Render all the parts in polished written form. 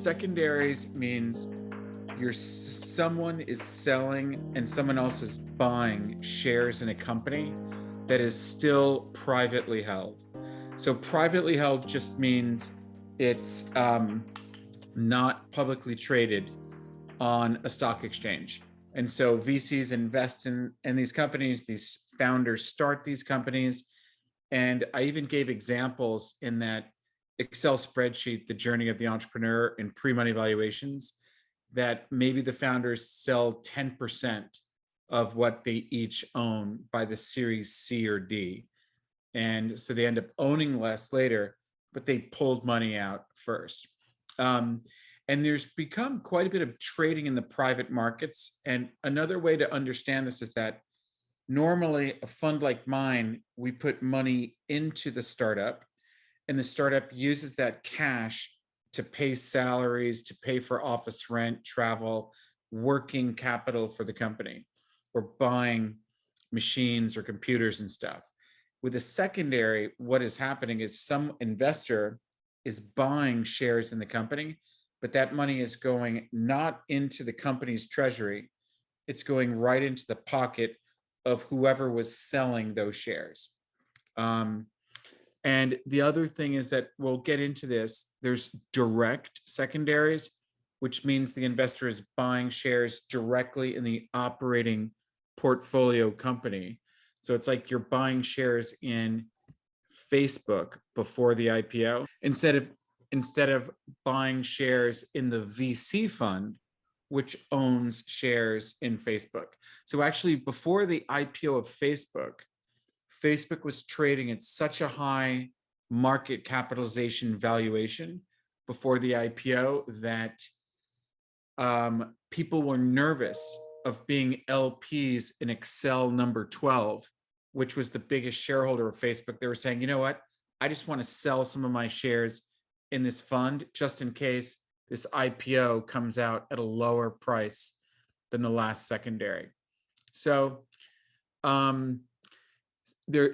secondaries means someone is selling and someone else is buying shares in a company that is still privately held. So privately held just means it's not publicly traded on a stock exchange. And so VCs invest in these companies, these founders start these companies. And I even gave examples in that Excel spreadsheet, The Journey of the Entrepreneur in Pre-Money Valuations, that maybe the founders sell 10% of what they each own by the Series C or D. And so they end up owning less later, but they pulled money out first. And there's become quite a bit of trading in the private markets. And another way to understand this is that normally a fund like mine, we put money into the startup, and the startup uses that cash to pay salaries, to pay for office rent, travel, working capital for the company, or buying machines or computers and stuff. With a secondary, what is happening is some investor is buying shares in the company, but that money is going not into the company's treasury, it's going right into the pocket of whoever was selling those shares. And the other thing is that we'll get into this, there's direct secondaries, which means the investor is buying shares directly in the operating portfolio company. So it's like you're buying shares in Facebook before the IPO instead of buying shares in the VC fund, which owns shares in Facebook. So actually, before the IPO of Facebook, Facebook was trading at such a high market capitalization valuation before the IPO that people were nervous of being LPs in Excel number 12, which was the biggest shareholder of Facebook. They were saying, you know what, I just want to sell some of my shares in this fund just in case this IPO comes out at a lower price than the last secondary. So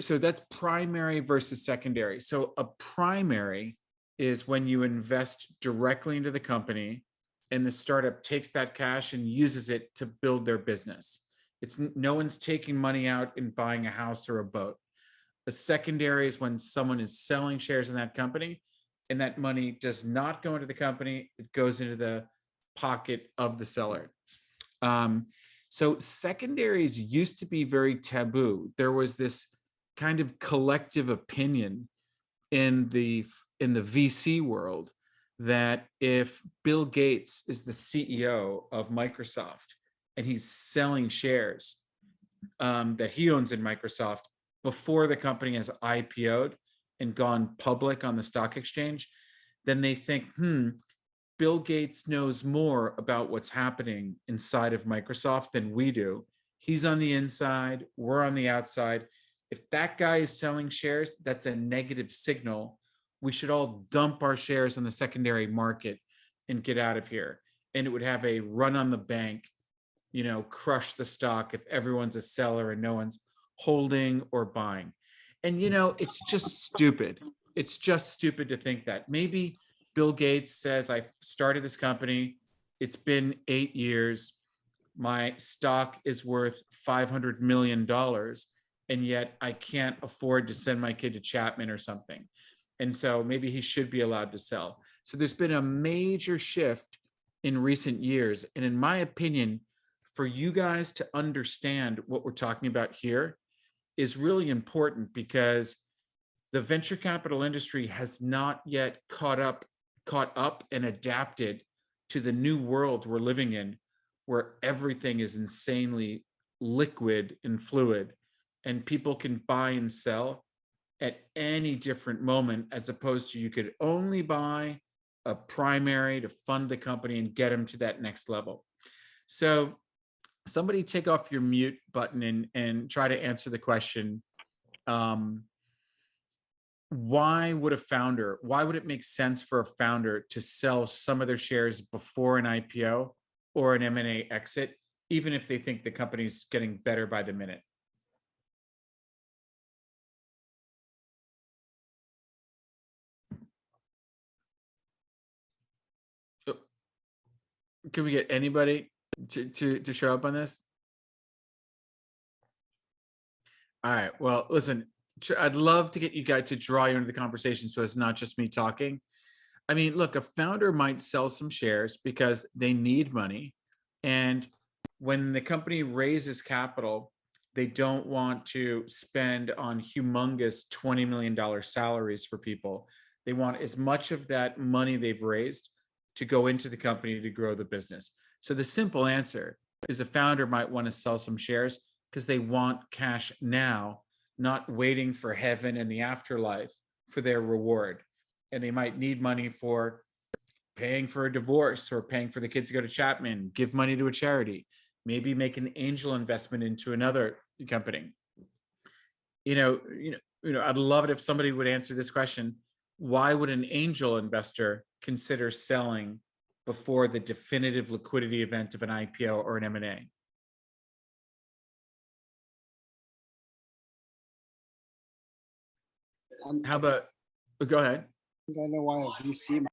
so that's primary versus secondary. So a primary is when you invest directly into the company and the startup takes that cash and uses it to build their business. It's no one's taking money out and buying a house or a boat. A secondary is when someone is selling shares in that company and that money does not go into the company, it goes into the pocket of the seller. So secondaries used to be very taboo. There was this kind of collective opinion in the VC world that if Bill Gates is the CEO of Microsoft and he's selling shares that he owns in Microsoft before the company has IPO'd and gone public on the stock exchange, then they think, Bill Gates knows more about what's happening inside of Microsoft than we do. He's on the inside, we're on the outside. If that guy is selling shares, that's a negative signal. We should all dump our shares in the secondary market and get out of here. And it would have a run on the bank, crush the stock if everyone's a seller and no one's holding or buying. And, it's just stupid. It's just stupid to think that. Maybe Bill Gates says, I started this company. It's been 8 years. My stock is worth $500 million. And yet I can't afford to send my kid to Chapman or something. And so maybe he should be allowed to sell. So there's been a major shift in recent years. And in my opinion, for you guys to understand what we're talking about here is really important because the venture capital industry has not yet caught up and adapted to the new world we're living in, where everything is insanely liquid and fluid, and people can buy and sell at any different moment, as opposed to you could only buy a primary to fund the company and get them to that next level. So somebody take off your mute button and try to answer the question. Why would it make sense for a founder to sell some of their shares before an IPO or an M&A exit, even if they think the company's getting better by the minute? Can we get anybody to show up on this? All right. Well, listen, I'd love to get you guys to draw you into the conversation so it's not just me talking. I mean, look, a founder might sell some shares because they need money. And when the company raises capital, they don't want to spend on humongous $20 million salaries for people. They want as much of that money they've raised to go into the company to grow the business. So the simple answer is a founder might want to sell some shares because they want cash now, not waiting for heaven and the afterlife for their reward. And they might need money for paying for a divorce or paying for the kids to go to Chapman, give money to a charity, maybe make an angel investment into another company. I'd love it if somebody would answer this question. Why would an angel investor consider selling before the definitive liquidity event of an IPO or an M&A? How about, go ahead. I know why a VC,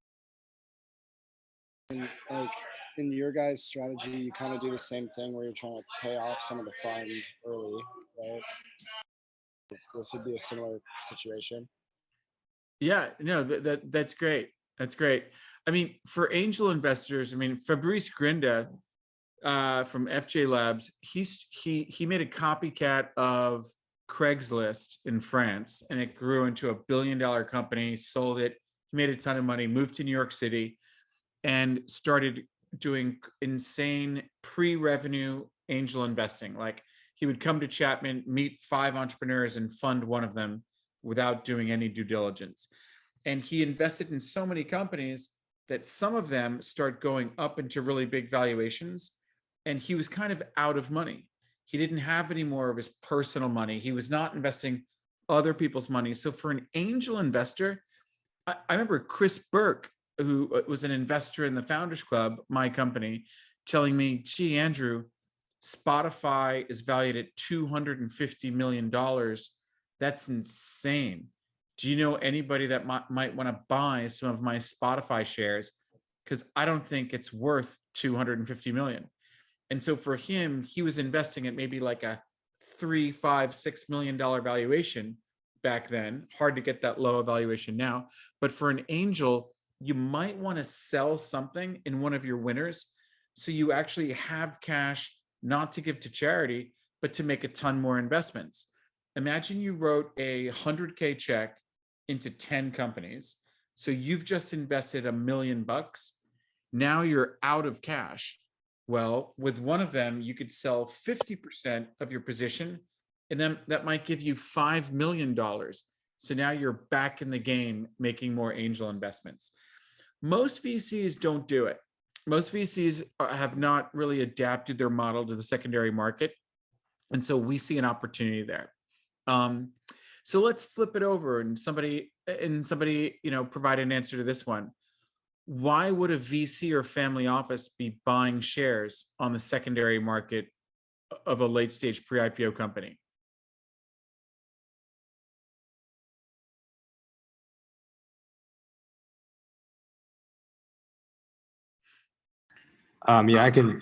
like in your guys' strategy, you kind of do the same thing where you're trying to pay off some of the fund early, right? This would be a similar situation. Yeah, no, that's great. That's great. I mean, for angel investors, I mean, Fabrice Grinda from FJ Labs, he made a copycat of Craigslist in France, and it grew into $1 billion company. Sold it. He made a ton of money. Moved to New York City, and started doing insane pre-revenue angel investing. Like he would come to Chapman, meet 5 entrepreneurs, and fund one of them without doing any due diligence. And he invested in so many companies that some of them start going up into really big valuations. And he was kind of out of money. He didn't have any more of his personal money. He was not investing other people's money. So for an angel investor, I remember Chris Burke, who was an investor in the Founders Club, my company, telling me, gee, Andrew, Spotify is valued at $250 million. That's insane. Do you know anybody that might want to buy some of my Spotify shares? Because I don't think it's worth 250 million. And so for him, he was investing at maybe like a $3, $5, $6 million valuation back then. Hard to get that low valuation now. But for an angel, you might want to sell something in one of your winners so you actually have cash not to give to charity, but to make a ton more investments. Imagine you wrote a 100K check into 10 companies. So you've just invested $1 million. Now you're out of cash. Well, with one of them, you could sell 50% of your position, and then that might give you $5 million. So now you're back in the game making more angel investments. Most VCs don't do it. Most VCs have not really adapted their model to the secondary market. And so we see an opportunity there. So let's flip it over and somebody provide an answer to this one. Why would a VC or family office be buying shares on the secondary market of a late stage pre-IPO company? Yeah, I can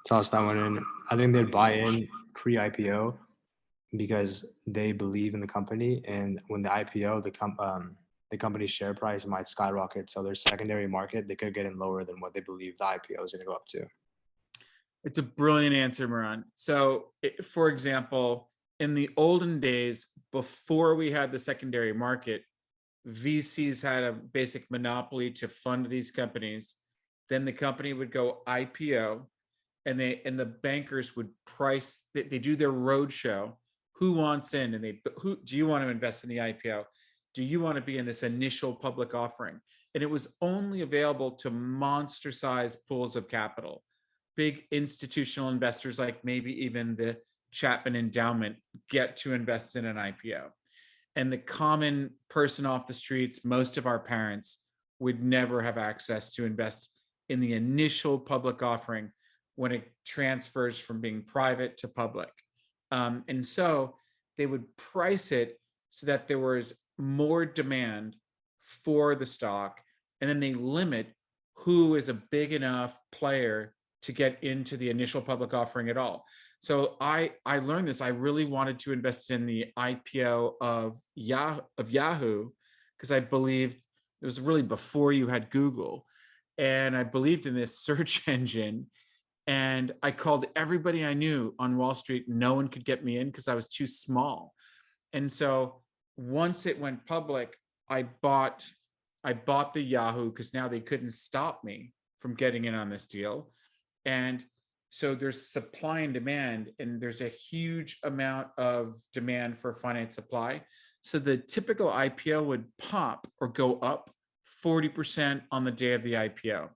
toss that one in. I think they'd buy in pre-IPO because they believe in the company, and when the IPO, the company's share price might skyrocket. So their secondary market, they could get in lower than what they believe the IPO is going to go up to. It's a brilliant answer, Moran. So, for example, in the olden days, before we had the secondary market, VCs had a basic monopoly to fund these companies. Then the company would go IPO, and the bankers would price. They do their roadshow. Who wants in? And who do you want to invest in the IPO? Do you want to be in this initial public offering? And it was only available to monster-sized pools of capital. Big institutional investors, like maybe even the Chapman Endowment, get to invest in an IPO. And the common person off the streets, most of our parents, would never have access to invest in the initial public offering when it transfers from being private to public. And so they would price it so that there was more demand for the stock, and then they limit who is a big enough player to get into the initial public offering at all. So I learned this. I really wanted to invest in the IPO of Yahoo because I believed it was really before you had Google, and I believed in this search engine. And I called everybody I knew on Wall Street. No one could get me in because I was too small. And so once it went public, I bought the Yahoo because now they couldn't stop me from getting in on this deal. And so there's supply and demand, and there's a huge amount of demand for finite supply. So the typical IPO would pop or go up 40% on the day of the IPO.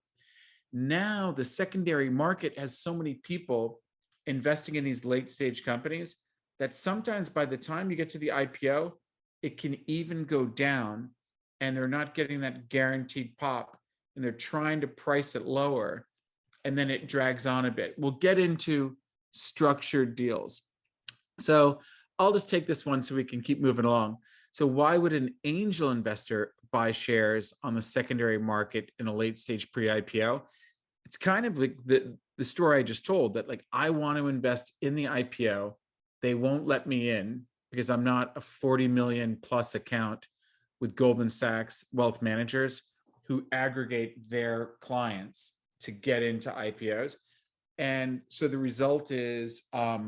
Now the secondary market has so many people investing in these late stage companies that sometimes by the time you get to the IPO, it can even go down, and they're not getting that guaranteed pop, and they're trying to price it lower, and then it drags on a bit. We'll get into structured deals. So I'll just take this one so we can keep moving along. So why would an angel investor buy shares on the secondary market in a late stage pre-IPO? It's kind of like the story I just told, that like, I want to invest in the IPO. They won't let me in because I'm not a 40 million plus account with Goldman Sachs wealth managers who aggregate their clients to get into IPOs. And so the result is I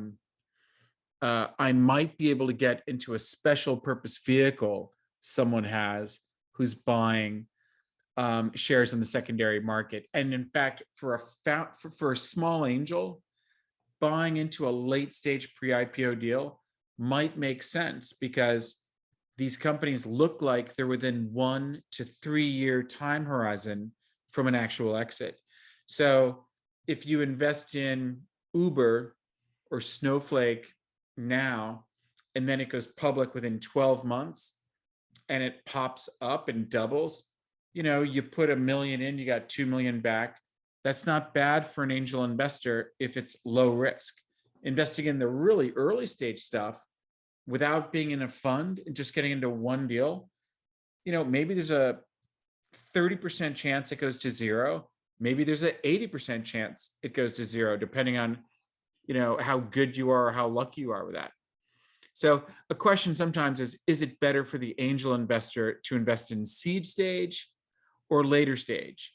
might be able to get into a special purpose vehicle someone has who's buying shares in the secondary market. And in fact, for a small angel, buying into a late stage pre-IPO deal might make sense because these companies look like they're within 1 to 3 year time horizon from an actual exit. So if you invest in Uber or Snowflake now, and then it goes public within 12 months and it pops up and doubles, you put $1 million in, you got 2 million back. That's not bad for an angel investor if it's low risk. Investing in the really early stage stuff without being in a fund and just getting into one deal, maybe there's a 30% chance it goes to zero. Maybe there's an 80% chance it goes to zero, depending on, how good you are or how lucky you are with that. So a question sometimes is it better for the angel investor to invest in seed stage or later stage?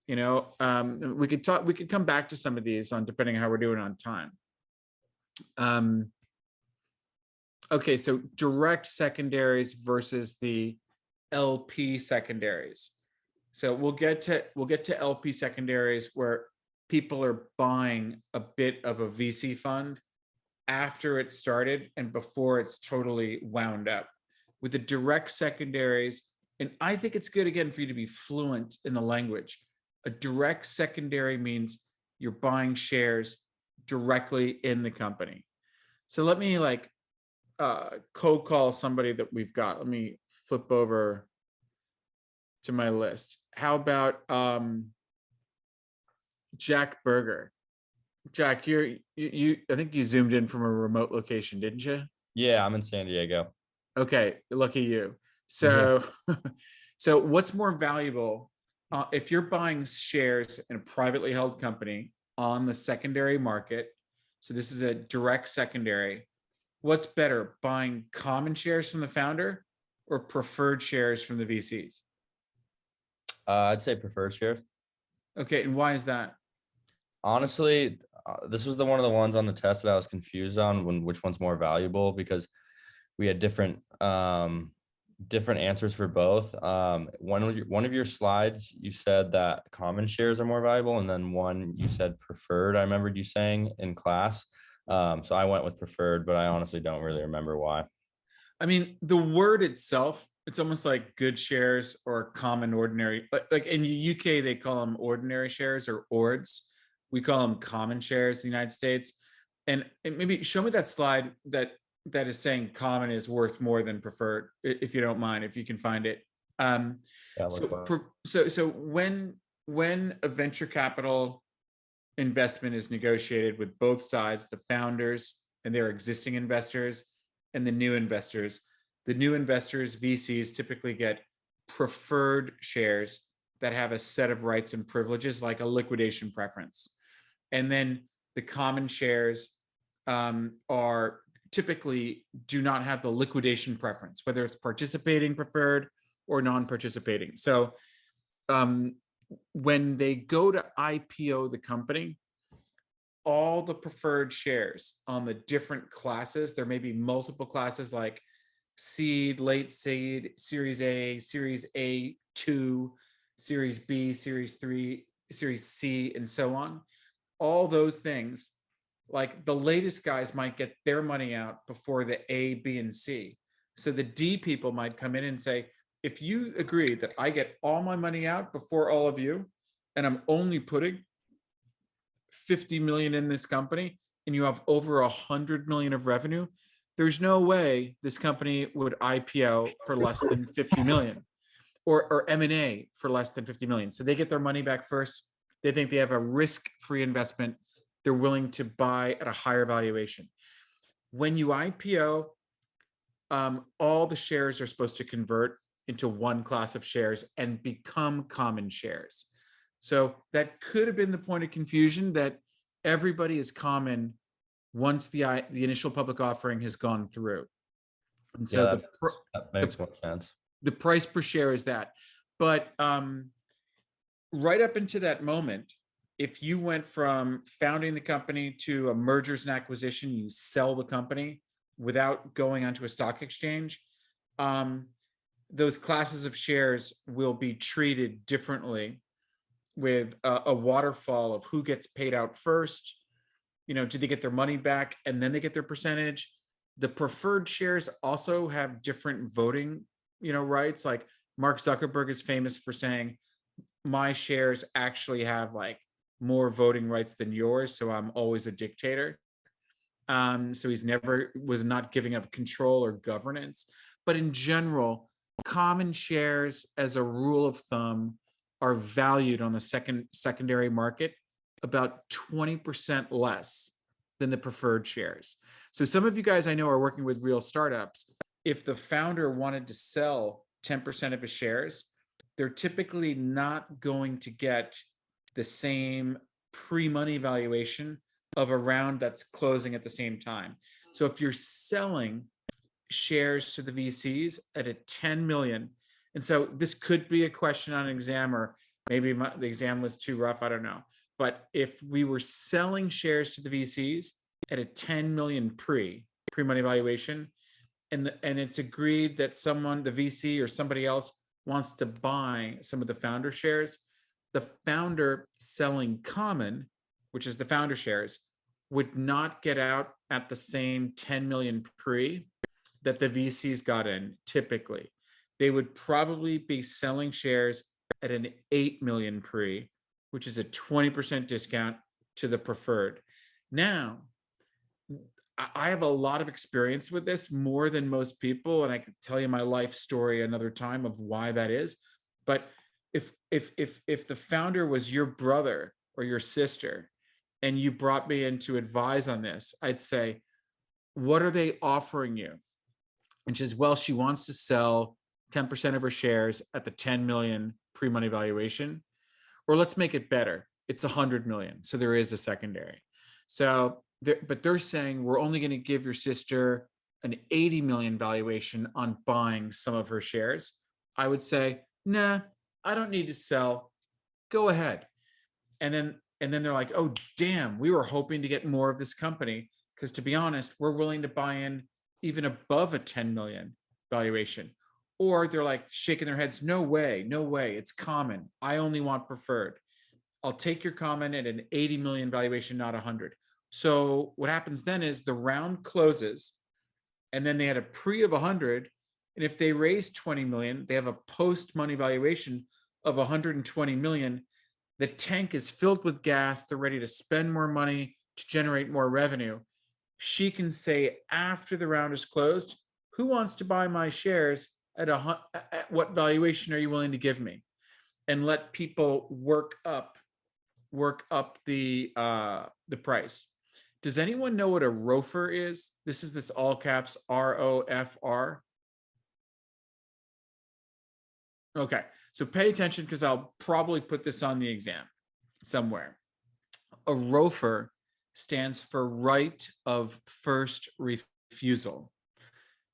We could come back to some of these on depending on how we're doing on time. Okay, so direct secondaries versus the LP secondaries. So we'll get to LP secondaries where people are buying a bit of a VC fund after it started and before it's totally wound up. With the direct secondaries, and I think it's good again for you to be fluent in the language. A direct secondary means you're buying shares directly in the company. So let me cold call somebody that we've got. Let me flip over to my list. How about Jack Berger? Jack, you I think you zoomed in from a remote location, didn't you? Yeah, I'm in San Diego. Okay, lucky you. So so what's more valuable if you're buying shares in a privately held company on the secondary market? So this is a direct secondary. What's better, buying common shares from the founder or preferred shares from the VCs? I'd say preferred shares. Okay, and why is that? Honestly, this was one of the ones on the test that I was confused on which one's more valuable, because we had different answers for both. One of your slides, you said that common shares are more valuable, and then one you said preferred. I remembered you saying in class. So I went with preferred, but I honestly don't really remember why. I mean, the word itself, it's almost like good shares or common ordinary. Like in the UK, they call them ordinary shares or ORDs. We call them common shares in the United States. And maybe show me that slide that is saying common is worth more than preferred, if you don't mind, if you can find it. So when a venture capital investment is negotiated with both sides, the founders and their existing investors and the new investors, VCs typically get preferred shares that have a set of rights and privileges, like a liquidation preference. And then the common shares are typically do not have the liquidation preference, whether it's participating preferred or non-participating. So when they go to IPO the company, all the preferred shares on the different classes, there may be multiple classes like seed, late seed, series A, series A2, series B, series 3, series C, and so on. All those things, like the latest guys might get their money out before the A, B, and C. So the D people might come in and say, if you agree that I get all my money out before all of you, and I'm only putting 50 million in this company, and you have over 100 million of revenue, there's no way this company would IPO for less than 50 million or M&A for less than 50 million. So they get their money back first. They think they have a risk-free investment. They're willing to buy at a higher valuation. When you IPO, all the shares are supposed to convert into one class of shares and become common shares. So that could have been the point of confusion, that everybody is common once the initial public offering has gone through. And so Yeah, that makes more sense. The price per share is that. But right up into that moment, if you went from founding the company to a mergers and acquisition, you sell the company without going onto a stock exchange, those classes of shares will be treated differently, with a waterfall of who gets paid out first. You know, do they get their money back and then they get their percentage? The preferred shares also have different voting, rights. Like Mark Zuckerberg is famous for saying, my shares actually have like more voting rights than yours, so I'm always a dictator. So he's was not giving up control or governance. But in general, common shares, as a rule of thumb, are valued on the secondary market about 20% less than the preferred shares. So some of you guys I know are working with real startups. If the founder wanted to sell 10% of his shares, they're typically not going to get the same pre-money valuation of a round that's closing at the same time. So if you're selling shares to the VCs at a 10 million, and so this could be a question on an exam, or maybe the exam was too rough, I don't know. But if we were selling shares to the VCs at a 10 million pre-money valuation, and it's agreed that someone, the VC or somebody else, wants to buy some of the founder shares, the founder selling common, which is the founder shares, would not get out at the same 10 million pre that the VCs got in. Typically, they would probably be selling shares at an 8 million pre, which is a 20% discount to the preferred. Now, I have a lot of experience with this, more than most people, and I could tell you my life story another time of why that is. But if the founder was your brother or your sister, and you brought me in to advise on this, I'd say, what are they offering you? And she says, well, she wants to sell 10% of her shares at the 10 million pre-money valuation. Or let's make it better. It's 100 million. So there is a secondary. So, but they're saying we're only going to give your sister an 80 million valuation on buying some of her shares. I would say, nah, I don't need to sell. Go ahead. And then they're like, oh, damn, we were hoping to get more of this company, because to be honest, we're willing to buy in even above a 10 million valuation. Or they're like shaking their heads, no way, it's common. I only want preferred. I'll take your common at an 80 million valuation, not 100. So what happens then is the round closes, and then they had a pre of 100. And if they raise 20 million, they have a post-money valuation of 120 million. The tank is filled with gas. They're ready to spend more money to generate more revenue. She can say, after the round is closed, who wants to buy my shares at what valuation are you willing to give me? And let people work up the price. Does anyone know what a ROFR is? This is this all caps ROFR. Okay, so pay attention because I'll probably put this on the exam somewhere. A ROFR stands for right of first refusal.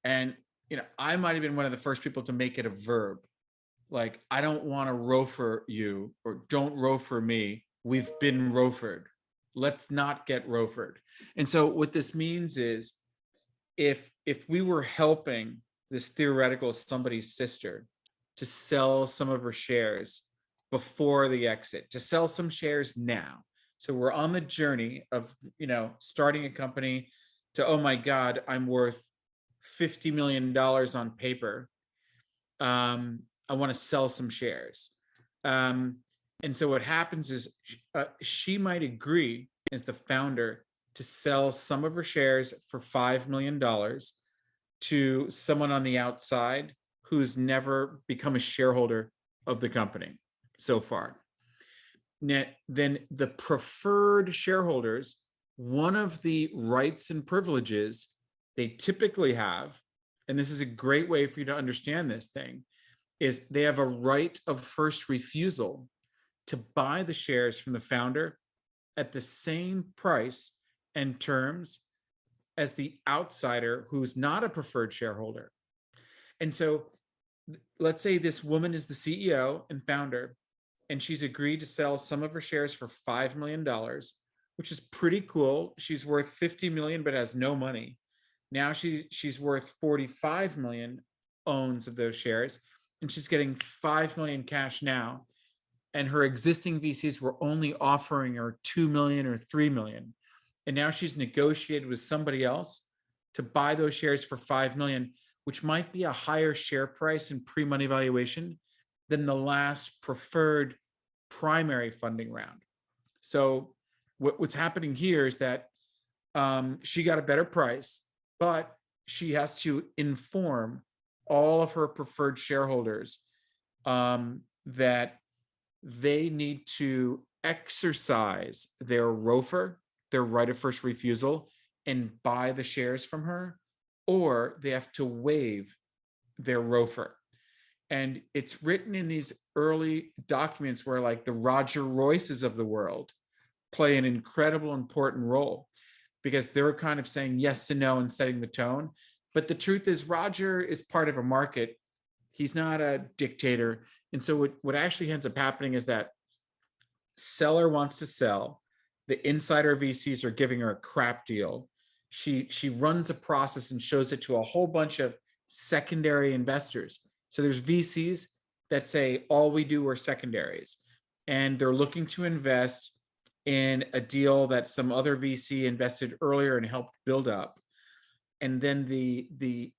And, I might have been one of the first people to make it a verb. Like, I don't want to ROFR you, or don't ROFR me. We've been ROFR'd. Let's not get ROFR'd. And so what this means is if we were helping this theoretical somebody's sister to sell some of her shares before the exit, to sell some shares now. So we're on the journey of, starting a company to, oh my God, I'm worth $50 million on paper. I want to sell some shares. And so what happens is she might agree as the founder to sell some of her shares for $5 million to someone on the outside who's never become a shareholder of the company so far. Then the preferred shareholders, one of the rights and privileges they typically have, and this is a great way for you to understand this thing, is they have a right of first refusal to buy the shares from the founder at the same price and terms as the outsider who's not a preferred shareholder. And so let's say this woman is the CEO and founder, and she's agreed to sell some of her shares for $5 million, which is pretty cool. She's worth 50 million, but has no money. Now she's worth 45 million owns of those shares, and she's getting 5 million cash now. And her existing VCs were only offering her 2 million or 3 million. And now she's negotiated with somebody else to buy those shares for 5 million, which might be a higher share price and pre-money valuation than the last preferred primary funding round. So what's happening here is that she got a better price, but she has to inform all of her preferred shareholders that they need to exercise their ROFR, their right of first refusal, and buy the shares from her, or they have to waive their ROFR. And it's written in these early documents where like the Roger Royces of the world play an incredible important role, because they're kind of saying yes and no and setting the tone. But the truth is Roger is part of a market. He's not a dictator. And so what actually ends up happening is that seller wants to sell. The insider VCs are giving her a crap deal. She runs a process and shows it to a whole bunch of secondary investors. So there's VCs that say all we do are secondaries, and they're looking to invest in a deal that some other VC invested earlier and helped build up. And then the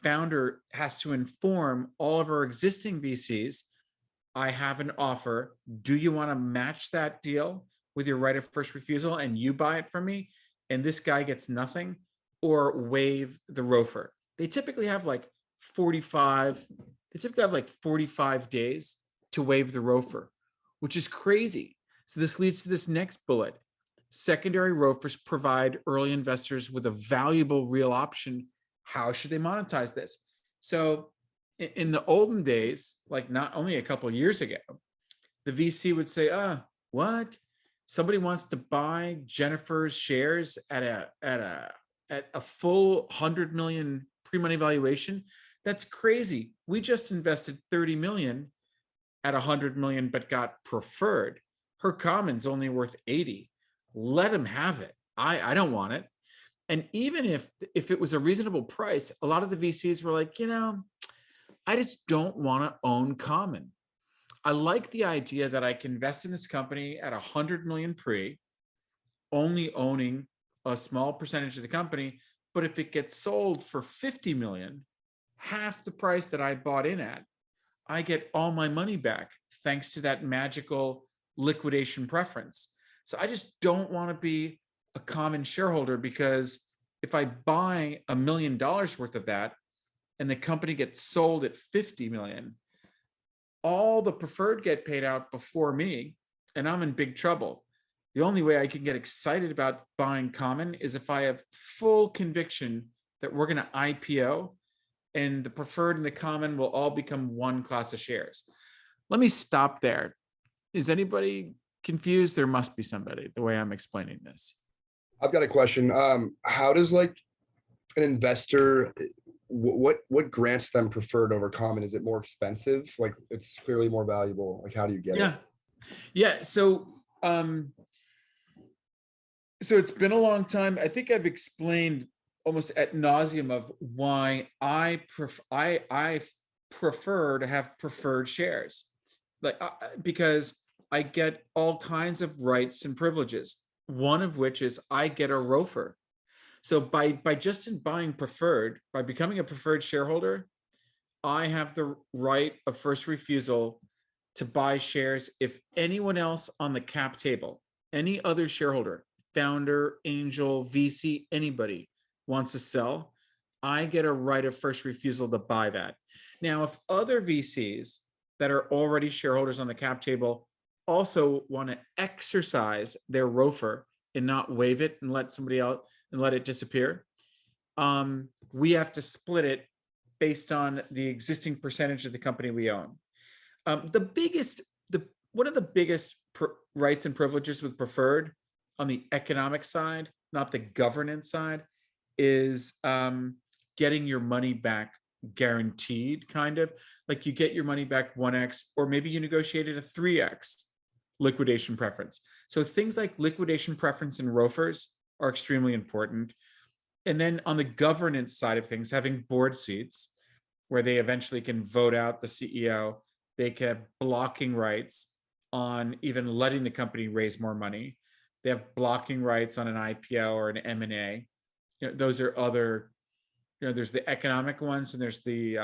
founder has to inform all of our existing VCs, I have an offer. Do you want to match that deal with your right of first refusal and you buy it from me, and this guy gets nothing, or waive the ROFR? They typically have like 45 days to waive the ROFR, which is crazy. So this leads to this next bullet. Secondary ROFRs provide early investors with a valuable real option. How should they monetize this? So in the olden days, like not only a couple of years ago, the VC would say, what? Somebody wants to buy Jennifer's shares at a full 100 million pre-money valuation? That's crazy. We just invested 30 million at 100 million, but got preferred. Her common's only worth 80. Let him have it. I don't want it. And even if it was a reasonable price, a lot of the VCs were like, I just don't want to own common. I like the idea that I can invest in this company at 100 million pre, only owning a small percentage of the company. But if it gets sold for 50 million, half the price that I bought in at, I get all my money back thanks to that magical liquidation preference. So I just don't want to be a common shareholder, because if I buy $1 million worth of that and the company gets sold at 50 million, all the preferred get paid out before me, and I'm in big trouble. The only way I can get excited about buying common is if I have full conviction that we're going to IPO and the preferred and the common will all become one class of shares. Let me stop there. Is anybody confused? There must be somebody, the way I'm explaining this. I've got a question. How does like an investor, what grants them preferred over common? Is it more expensive? Like it's clearly more valuable. Like how do you get it? Yeah. So it's been a long time. I think I've explained almost ad nauseum of why I prefer to have preferred shares, like because I get all kinds of rights and privileges. One of which is I get a ROFR. So by just in buying preferred, by becoming a preferred shareholder, I have the right of first refusal to buy shares if anyone else on the cap table, any other shareholder, founder, angel, VC, anybody wants to sell, I get a right of first refusal to buy that. Now, if other VCs that are already shareholders on the cap table also want to exercise their ROFR and not waive it and let somebody else and let it disappear, we have to split it based on the existing percentage of the company we own. One of the biggest rights and privileges with preferred on the economic side, not the governance side, is getting your money back guaranteed, kind of like you get your money back 1x, or maybe you negotiated a 3x liquidation preference. So things like liquidation preference and ROFRs are extremely important. And then on the governance side of things, having board seats where they eventually can vote out the CEO, they can have blocking rights on even letting the company raise more money. They have blocking rights on an IPO or an M&A. Those are other, there's the economic ones and there's the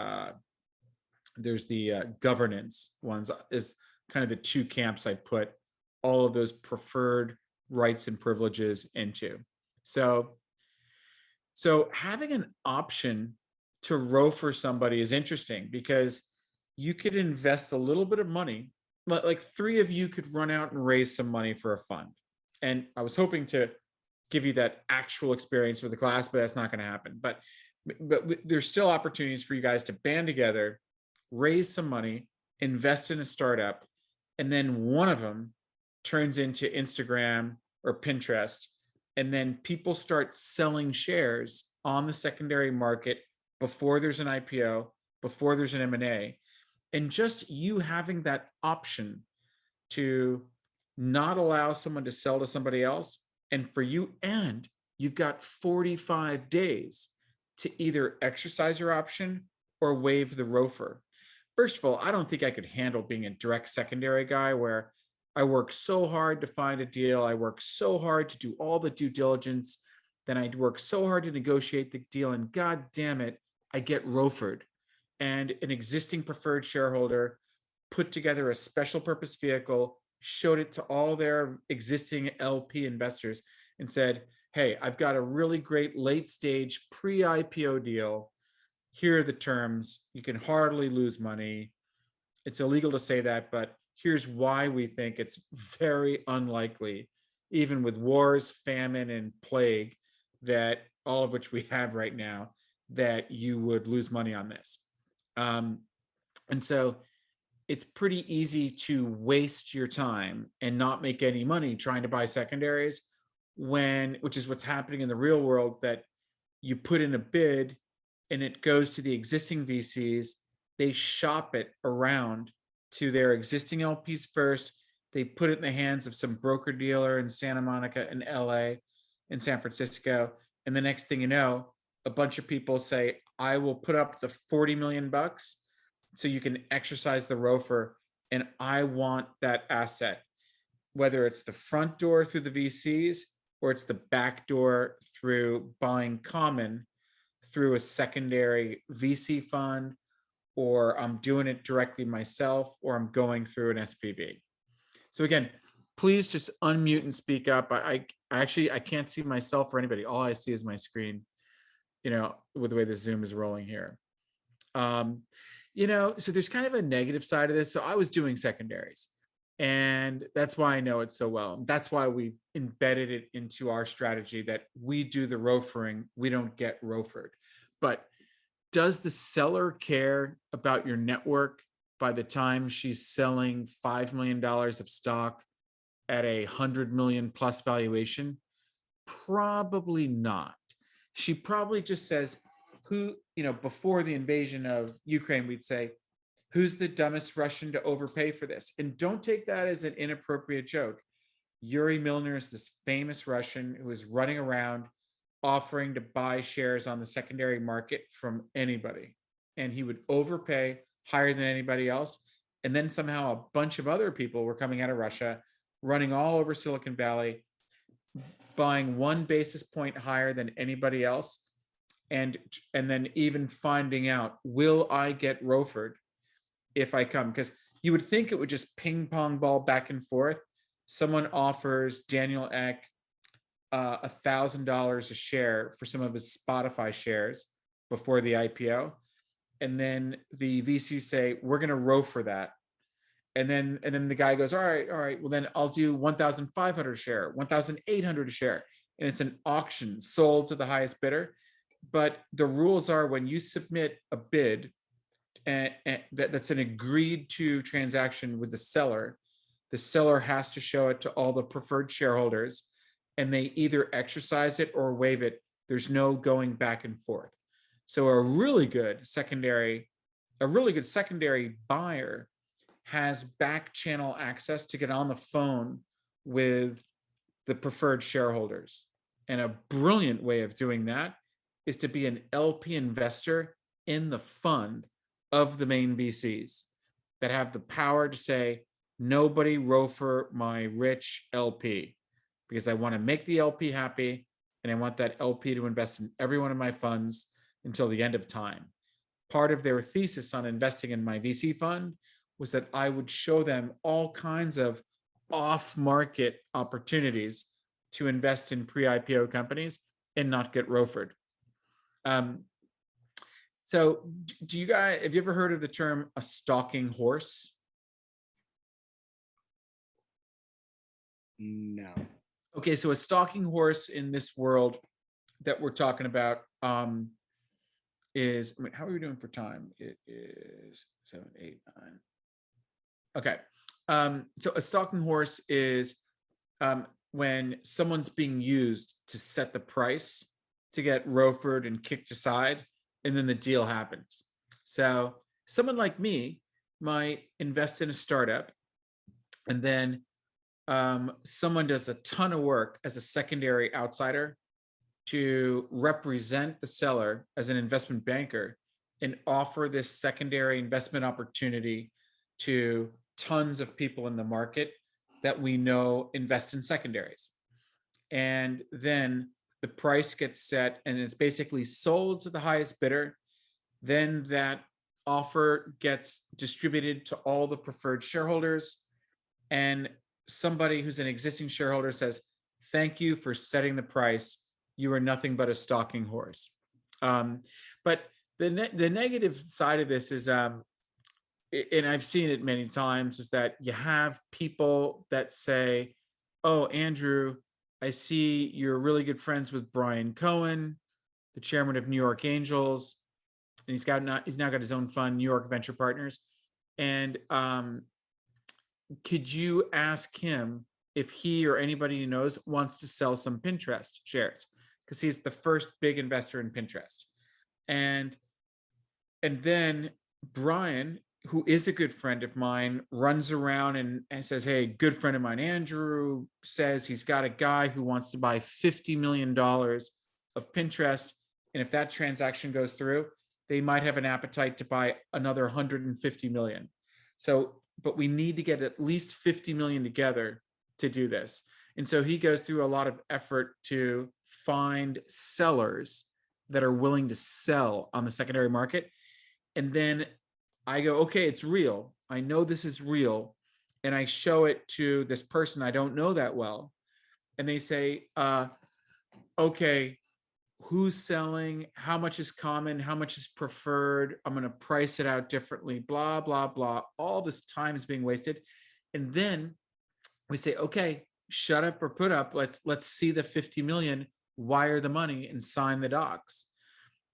governance ones, is kind of the two camps I put all of those preferred rights and privileges into. So having an option to ROFR somebody is interesting because you could invest a little bit of money, like 3 of you could run out and raise some money for a fund. And I was hoping to give you that actual experience with the class, but that's not going to happen. But there's still opportunities for you guys to band together, raise some money, invest in a startup, and then one of them turns into Instagram or Pinterest. And then people start selling shares on the secondary market before there's an IPO, before there's an M&A. And just you having that option to not allow someone to sell to somebody else, and for you, and you've got 45 days to either exercise your option or waive the ROFR. First of all, I don't think I could handle being a direct secondary guy where I work so hard to find a deal. I work so hard to do all the due diligence. Then I work so hard to negotiate the deal. And God damn it, I get ROFR'd. And an existing preferred shareholder put together a special purpose vehicle, showed it to all their existing LP investors and said, hey, I've got a really great late stage pre-IPO deal. Here are the terms. You can hardly lose money. It's illegal to say that, but here's why we think it's very unlikely, even with wars, famine, and plague, that all of which we have right now, that you would lose money on this. And so it's pretty easy to waste your time and not make any money trying to buy secondaries, which is what's happening in the real world, that you put in a bid and it goes to the existing VCs. They shop it around to their existing LPs first. They put it in the hands of some broker dealer in Santa Monica, in LA, in San Francisco. And the next thing you know, a bunch of people say, I will put up the 40 million bucks so you can exercise the ROFR, and I want that asset, whether it's the front door through the VCs or it's the back door through buying common through a secondary VC fund, or I'm doing it directly myself, or I'm going through an SPV. So again, please just unmute and speak up. I can't see myself or anybody. All I see is my screen, with the way the Zoom is rolling here. So there's kind of a negative side of this. So I was doing secondaries, and that's why I know it so well. That's why we've embedded it into our strategy that we do the ROFRing. We don't get ROFR'd. But does the seller care about your network by the time she's selling $5 million of stock at a 100 million plus valuation? Probably not. She probably just says, who, before the invasion of Ukraine, we'd say, who's the dumbest Russian to overpay for this? And don't take that as an inappropriate joke. Yuri Milner is this famous Russian who is running around offering to buy shares on the secondary market from anybody. And he would overpay higher than anybody else. And then somehow a bunch of other people were coming out of Russia, running all over Silicon Valley, buying 1 basis point higher than anybody else. And then even finding out, will I get ROFR'd if I come? Because you would think it would just ping pong ball back and forth. Someone offers Daniel Ek $1,000 a share for some of his Spotify shares before the IPO. And then the VCs say, we're going to ROFR that. And then the guy goes, all right, well then I'll do 1,500 a share, 1,800 a share. And it's an auction sold to the highest bidder. But the rules are, when you submit a bid and that's an agreed to transaction with the seller has to show it to all the preferred shareholders, and they either exercise it or waive it. There's no going back and forth. So a really good secondary buyer has back channel access to get on the phone with the preferred shareholders. And a brilliant way of doing that is to be an LP investor in the fund of the main VCs that have the power to say, nobody ROFR my rich LP, because I want to make the LP happy and I want that LP to invest in every one of my funds until the end of time. Part of their thesis on investing in my VC fund was that I would show them all kinds of off-market opportunities to invest in pre-IPO companies and not get ROFR'd. So do you guys, have you ever heard of the term a stalking horse? No. Okay, so a stalking horse in this world that we're talking about is, how are we doing for time? It is 7, 8, 9. Okay, so a stalking horse is when someone's being used to set the price to get ROFR'd and kicked aside, and then the deal happens. So someone like me might invest in a startup, and then someone does a ton of work as a secondary outsider to represent the seller as an investment banker and offer this secondary investment opportunity to tons of people in the market that we know invest in secondaries. And then the price gets set and it's basically sold to the highest bidder. Then that offer gets distributed to all the preferred shareholders, and somebody who's an existing shareholder says, thank you for setting the price. You are nothing but a stalking horse. But the negative side of this is, and I've seen it many times, is that you have people that say, oh, Andrew, I see you're really good friends with Brian Cohen, the chairman of New York Angels, and he's now got his own fund, New York Venture Partners. And could you ask him if he or anybody he knows wants to sell some Pinterest shares? Because he's the first big investor in Pinterest. And then Brian, who is a good friend of mine, runs around and says, hey, good friend of mine, Andrew, says he's got a guy who wants to buy $50 million of Pinterest. And if that transaction goes through, they might have an appetite to buy another 150 million. So, but we need to get at least 50 million together to do this. And so he goes through a lot of effort to find sellers that are willing to sell on the secondary market. And then I go, okay, it's real. I know this is real. And I show it to this person I don't know that well. And they say, okay, who's selling? How much is common? How much is preferred? I'm going to price it out differently, blah, blah, blah. All this time is being wasted. And then we say, okay, shut up or put up. Let's see the 50 million, wire the money and sign the docs.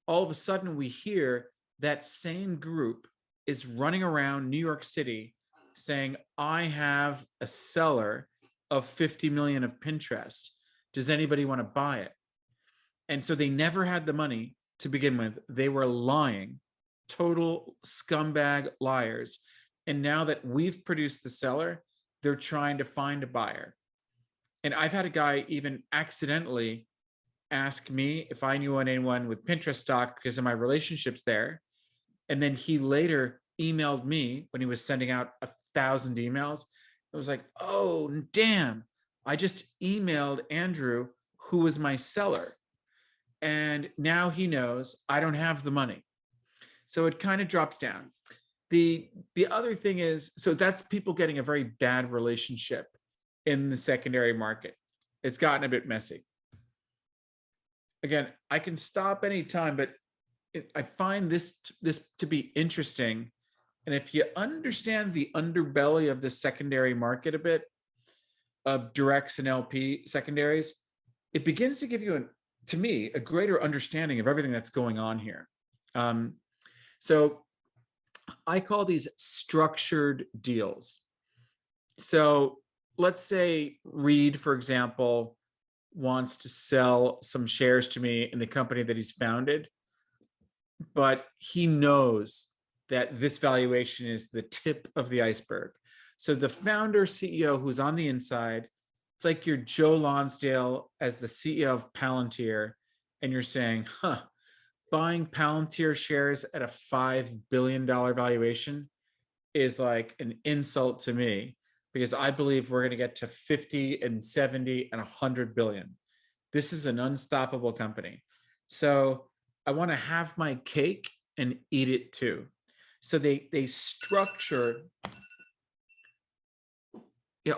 all of a sudden we hear that same group is running around New York City saying, I have a seller of 50 million of Pinterest. Does anybody want to buy it? And so they never had the money to begin with. They were lying, total scumbag liars. And now that we've produced the seller, they're trying to find a buyer. And I've had a guy even accidentally ask me if I knew anyone with Pinterest stock because of my relationships there. And then he later emailed me when he was sending out 1,000 emails. It was like, oh, damn, I just emailed Andrew, who was my seller. And now he knows I don't have the money. So it kind of drops down. The other thing is, so that's people getting a very bad relationship in the secondary market. It's gotten a bit messy. Again, I can stop anytime, but I find this to be interesting. And if you understand the underbelly of the secondary market a bit, of directs and LP secondaries, it begins to give you, to me, a greater understanding of everything that's going on here. So I call these structured deals. So let's say Reed, for example, wants to sell some shares to me in the company that he's founded, but he knows that this valuation is the tip of the iceberg. So the founder CEO who's on the inside, it's like you're Joe Lonsdale as the CEO of Palantir, and you're saying, buying Palantir shares at a $5 billion valuation is like an insult to me, because I believe we're going to get to 50 and 70 and 100 billion. This is an unstoppable company. So I want to have my cake and eat it too. So they structure,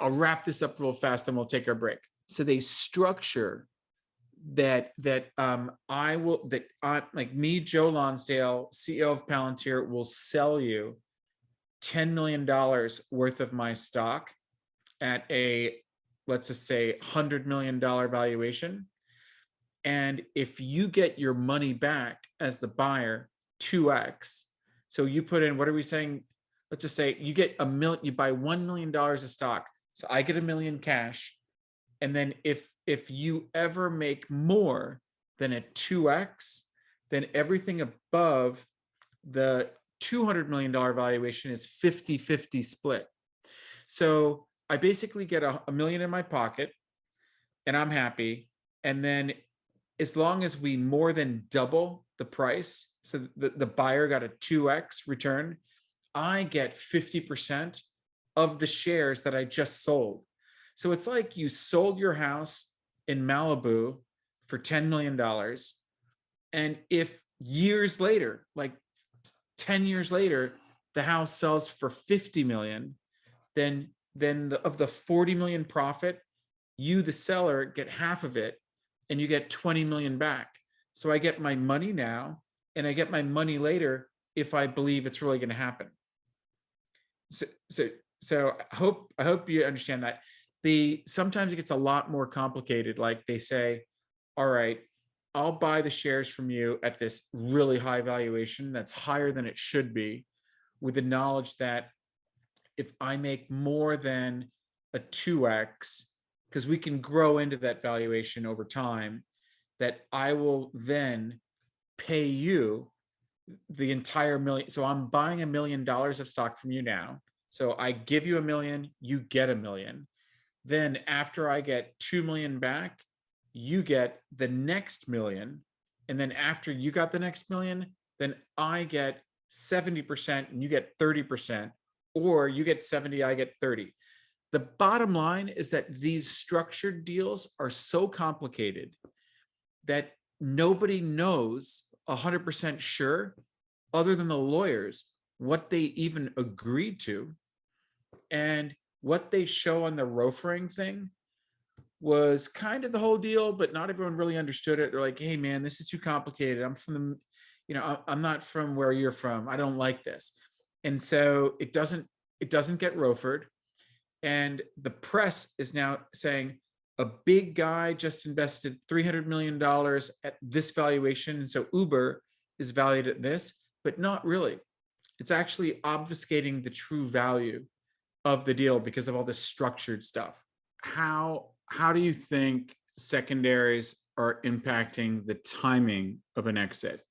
I'll wrap this up real fast, then we'll take our break. So they structure that like me, Joe Lonsdale, CEO of Palantir, will sell you $10 million worth of my stock at a, let's just say, $100 million valuation. And if you get your money back as the buyer, 2x. So you put in, what are we saying? Let's just say you get $1 million, you buy $1 million of stock. So I get $1 million cash. And then if you ever make more than a 2x, then everything above the $200 million valuation is 50-50 split. So I basically get a million in my pocket and I'm happy. And then as long as we more than double the price, so the buyer got a 2x return, I get 50% of the shares that I just sold. So it's like you sold your house in Malibu for $10 million. And if years later, like 10 years later, the house sells for 50 million, then of the 40 million profit, you, the seller, get half of it and you get 20 million back. So I get my money now and I get my money later if I believe it's really going to happen. So I hope you understand that. Sometimes it gets a lot more complicated. Like they say, all right, I'll buy the shares from you at this really high valuation that's higher than it should be, with the knowledge that if I make more than a 2x, because we can grow into that valuation over time, that I will then pay you the entire million. So I'm buying $1 million of stock from you now. So I give you $1 million, you get $1 million. Then after I get 2 million back, you get the next $1 million. And then after you got the next $1 million, then I get 70% and you get 30%, or you get 70, I get 30. The bottom line is that these structured deals are so complicated that nobody knows 100% sure, other than the lawyers, what they even agreed to. And what they show on the ROFR'd thing was kind of the whole deal, but not everyone really understood it. They're like, hey man, this is too complicated. I'm from the, I'm not from where you're from. I don't like this. And so it doesn't get ROFR'd. And the press is now saying a big guy just invested $300 million at this valuation. And so Uber is valued at this, but not really. It's actually obfuscating the true value of the deal because of all this structured stuff. How do you think secondaries are impacting the timing of an exit?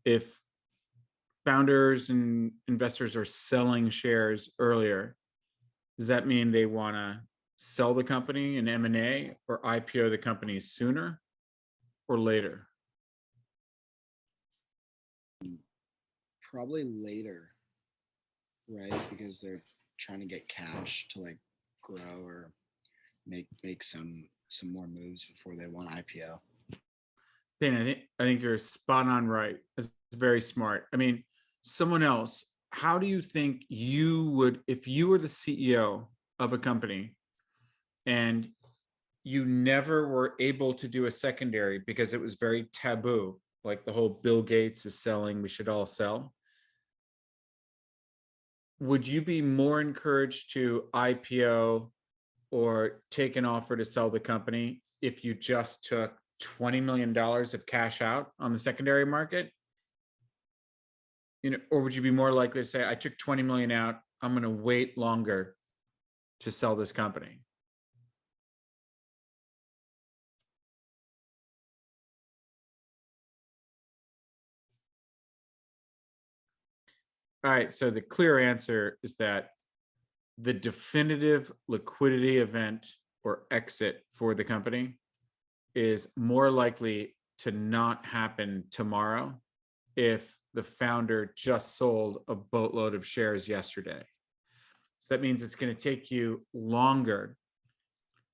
If founders and investors are selling shares earlier, does that mean they want to sell the company in M&A or IPO the company sooner or later? Probably later, right? Because they're trying to get cash to like grow or make some more moves before they want IPO. Dan, I think you're spot on right. It's very smart. I mean, someone else, how do you think you would, if you were the CEO of a company and you never were able to do a secondary because it was very taboo, like the whole Bill Gates is selling, we should all sell. Would you be more encouraged to IPO or take an offer to sell the company if you just took $20 million of cash out on the secondary market? Or would you be more likely to say, I took 20 million out, I'm going to wait longer to sell this company? All right, so the clear answer is that the definitive liquidity event or exit for the company is more likely to not happen tomorrow if the founder just sold a boatload of shares yesterday. So that means it's going to take you longer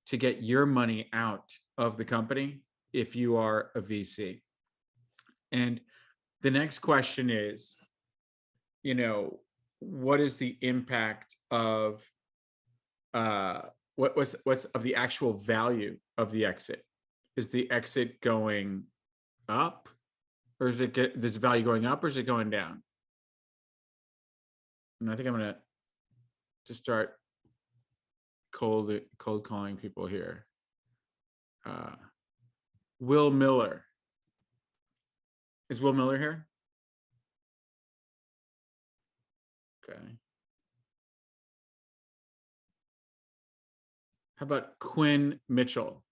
to get your money out of the company if you are a VC. And the next question is, what is the impact of what's of the actual value of the exit? Is the exit going up, or is this value going up, or is it going down? And I think I'm gonna just start cold calling people here. Will Miller. Is Will Miller here? Okay. How about Quinn Mitchell?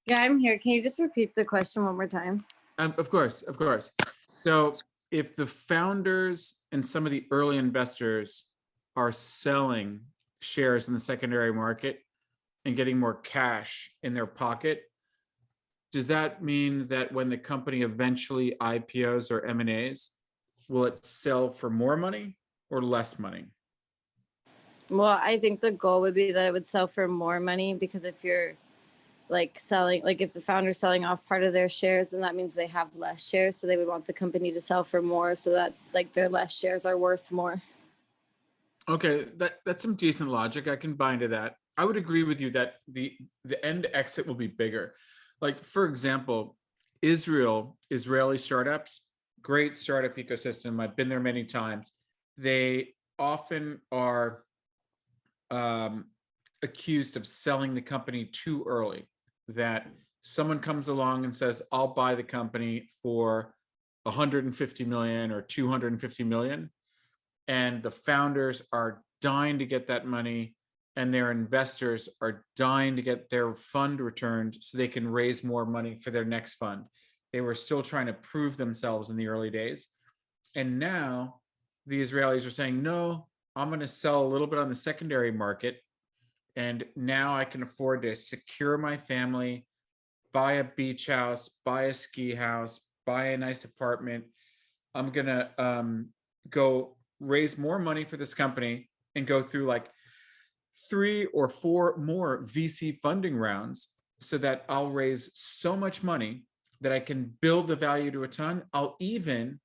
Yeah, I'm here. Can you just repeat the question one more time? Of course. So if the founders and some of the early investors are selling shares in the secondary market and getting more cash in their pocket, does that mean that when the company eventually IPOs or M&As, will it sell for more money or less money? Well, I think the goal would be that it would sell for more money, because if you're like selling, like if the founder's selling off part of their shares, then that means they have less shares. So they would want the company to sell for more so that like their less shares are worth more. Okay, that's some decent logic. I can buy into that. I would agree with you that the end exit will be bigger. Like, for example, Israeli startups, great startup ecosystem. I've been there many times. They often are accused of selling the company too early, that someone comes along and says, I'll buy the company for 150 million or 250 million. And the founders are dying to get that money, and their investors are dying to get their fund returned so they can raise more money for their next fund. They were still trying to prove themselves in the early days. And now the Israelis are saying, no, I'm going to sell a little bit on the secondary market. And now I can afford to secure my family, buy a beach house, buy a ski house, buy a nice apartment. I'm going to go raise more money for this company and go through like 3 or 4 more VC funding rounds so that I'll raise so much money that I can build the value to a ton. I'll even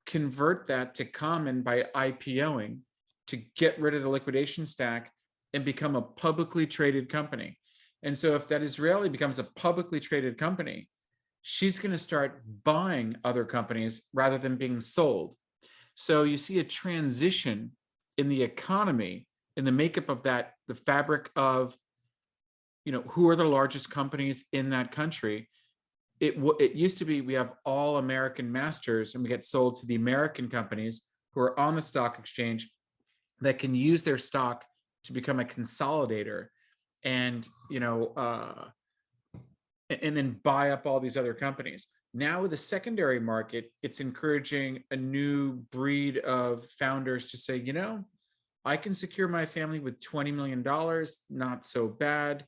convert that to common by IPOing to get rid of the liquidation stack and become a publicly traded company. And so if that Israeli becomes a publicly traded company, she's going to start buying other companies rather than being sold. So you see a transition in the economy, in the makeup of that, the fabric of, who are the largest companies in that country. it used to be we have all American masters and we get sold to the American companies who are on the stock exchange that can use their stock to become a consolidator and and then buy up all these other companies. Now with the secondary market, it's encouraging a new breed of founders to say, I can secure my family with $20 million, not so bad.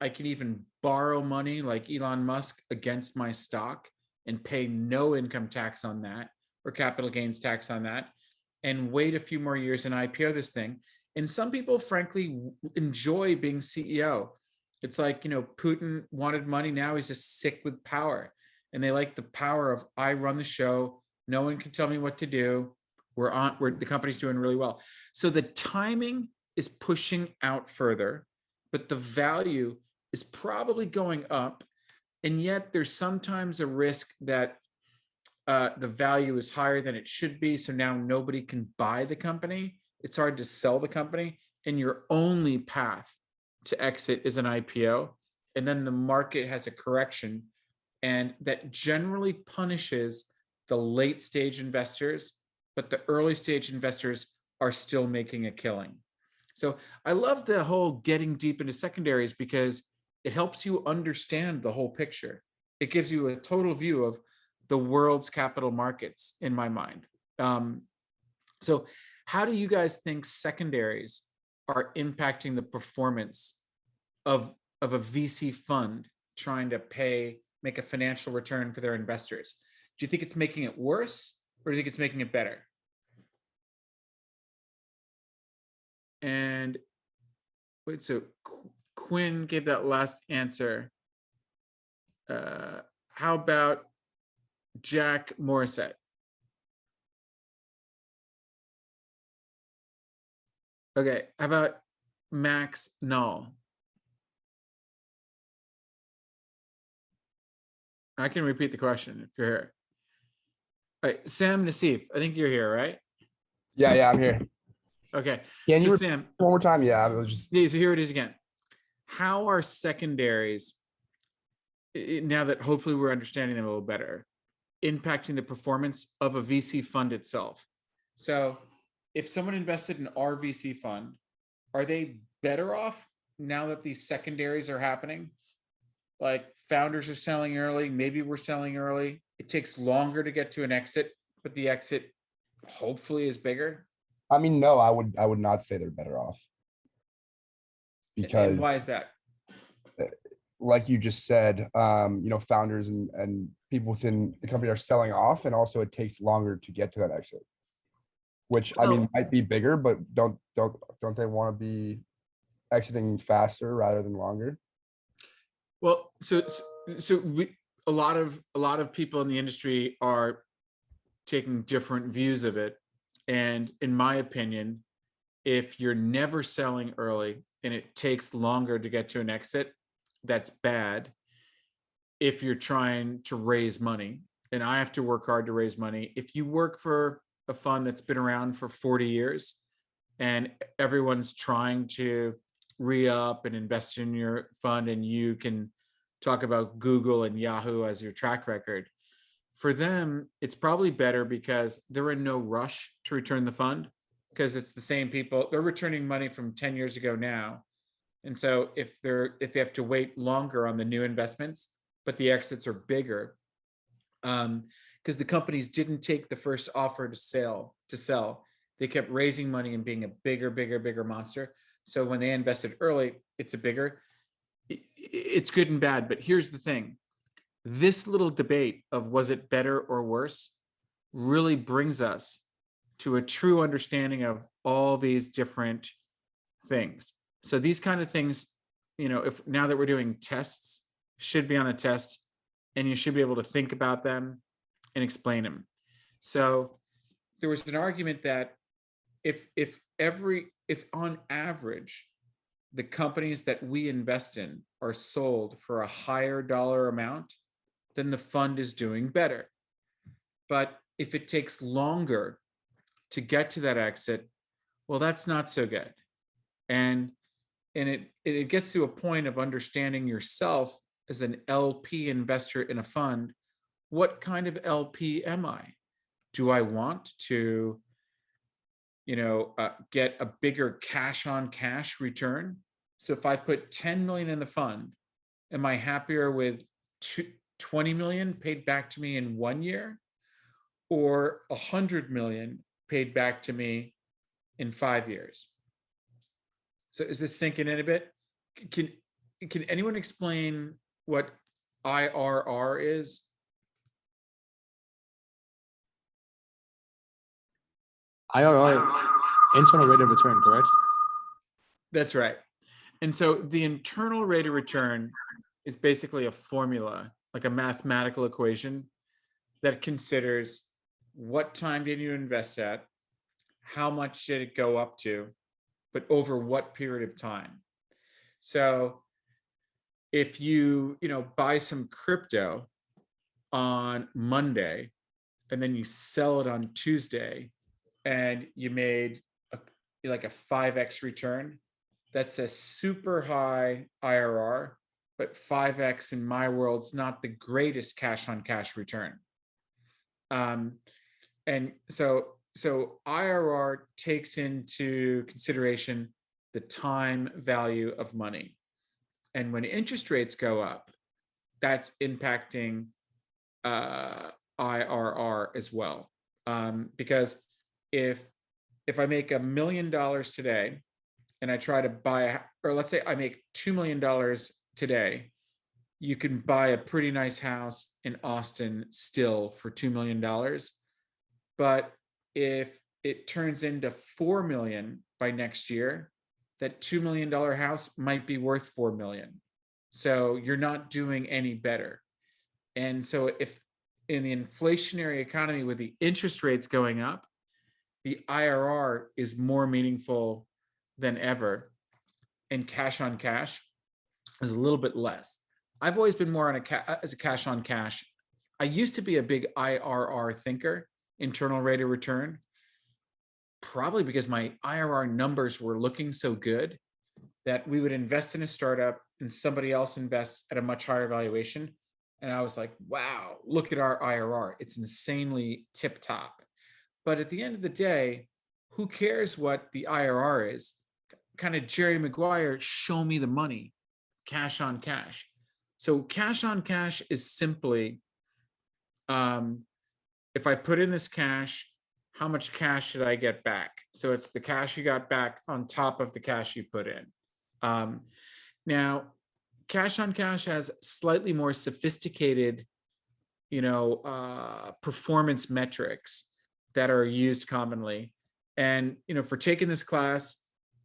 I can even borrow money like Elon Musk against my stock and pay no income tax on that or capital gains tax on that and wait a few more years and IPO this thing. And some people, frankly, enjoy being CEO. It's like, Putin wanted money. Now he's just sick with power. And they like the power of, I run the show. No one can tell me what to do. The company's doing really well. So the timing is pushing out further, but the value is probably going up. And yet there's sometimes a risk that the value is higher than it should be. So now nobody can buy the company. It's hard to sell the company. And your only path to exit is an IPO. And then the market has a correction. And that generally punishes the late stage investors, but the early stage investors are still making a killing. So I love the whole getting deep into secondaries because it helps you understand the whole picture. It gives you a total view of the world's capital markets in my mind. So how do you guys think secondaries are impacting the performance of a VC fund trying to make a financial return for their investors? Do you think it's making it worse or do you think it's making it better? And wait, so Quinn gave that last answer. How about Jack Morissette? Okay, how about Max Null? I can repeat the question if you're here. All right, Sam Nassif, I think you're here, right? Yeah, I'm here. Okay. Can so you Sam, one more time? Yeah, it was just. Yeah, so here it is again. How are secondaries, now that hopefully we're understanding them a little better, impacting the performance of a VC fund itself? So if someone invested in our VC fund, are they better off now that these secondaries are happening? Like founders are selling early, maybe we're selling early. It takes longer to get to an exit, but the exit hopefully is bigger. I mean, no, I would not say they're better off. Because and why is that? Like you just said, founders and people within the company are selling off, and also it takes longer to get to that exit, which I mean might be bigger, but don't they want to be exiting faster rather than longer? Well, so a lot of people in the industry are taking different views of it, and in my opinion, if you're never selling early and it takes longer to get to an exit, that's bad. If you're trying to raise money, and I have to work hard to raise money, if you work for a fund that's been around for 40 years and everyone's trying to re-up and invest in your fund, and you can talk about Google and Yahoo as your track record, for them, it's probably better because they're in no rush to return the fund because it's the same people. They're returning money from 10 years ago now. And so if they have to wait longer on the new investments, but the exits are bigger, because the companies didn't take the first offer to sell. They kept raising money and being a bigger monster. So when they invested early, it's good and bad. But here's the thing. This little debate of was it better or worse really brings us to a true understanding of all these different things. So these kind of things, if now that we're doing tests, should be on a test, and you should be able to think about them and explain them. So there was an argument that if on average, the companies that we invest in are sold for a higher dollar amount, then the fund is doing better. But if it takes longer to get to that exit, well, that's not so good. And it gets to a point of understanding yourself as an LP investor in a fund, what kind of LP am I? Do I want to, get a bigger cash on cash return? So if I put 10 million in the fund, am I happier with 20 million paid back to me in 1 year, or 100 million paid back to me in 5 years? So is this sinking in a bit? Can anyone explain what IRR is? IRR, internal rate of return, correct? That's right. And so the internal rate of return is basically a formula, like a mathematical equation that considers what time did you invest at, how much did it go up to, but over what period of time. So if you buy some crypto on Monday and then you sell it on Tuesday and you made like a 5x return, that's a super high IRR, but 5x in my world's not the greatest cash on cash return. And so IRR takes into consideration the time value of money. And when interest rates go up, that's impacting IRR as well. Because if I make $1 million today and I try to buy, or let's say I make $2 million today, you can buy a pretty nice house in Austin still for $2 million. But if it turns into 4 million by next year, that $2 million house might be worth 4 million. So you're not doing any better. And so if in the inflationary economy with the interest rates going up, the IRR is more meaningful than ever, and cash on cash is a little bit less. I've always been more on as a cash on cash. I used to be a big IRR thinker, internal rate of return, probably because my IRR numbers were looking so good that we would invest in a startup and somebody else invests at a much higher valuation. And I was like, wow, look at our IRR. It's insanely tip top. But at the end of the day, who cares what the IRR is? Kind of Jerry Maguire, show me the money, cash on cash. So cash on cash is simply, if I put in this cash, how much cash should I get back? So it's the cash you got back on top of the cash you put in. Now, cash on cash has slightly more sophisticated, performance metrics that are used commonly. And, for taking this class,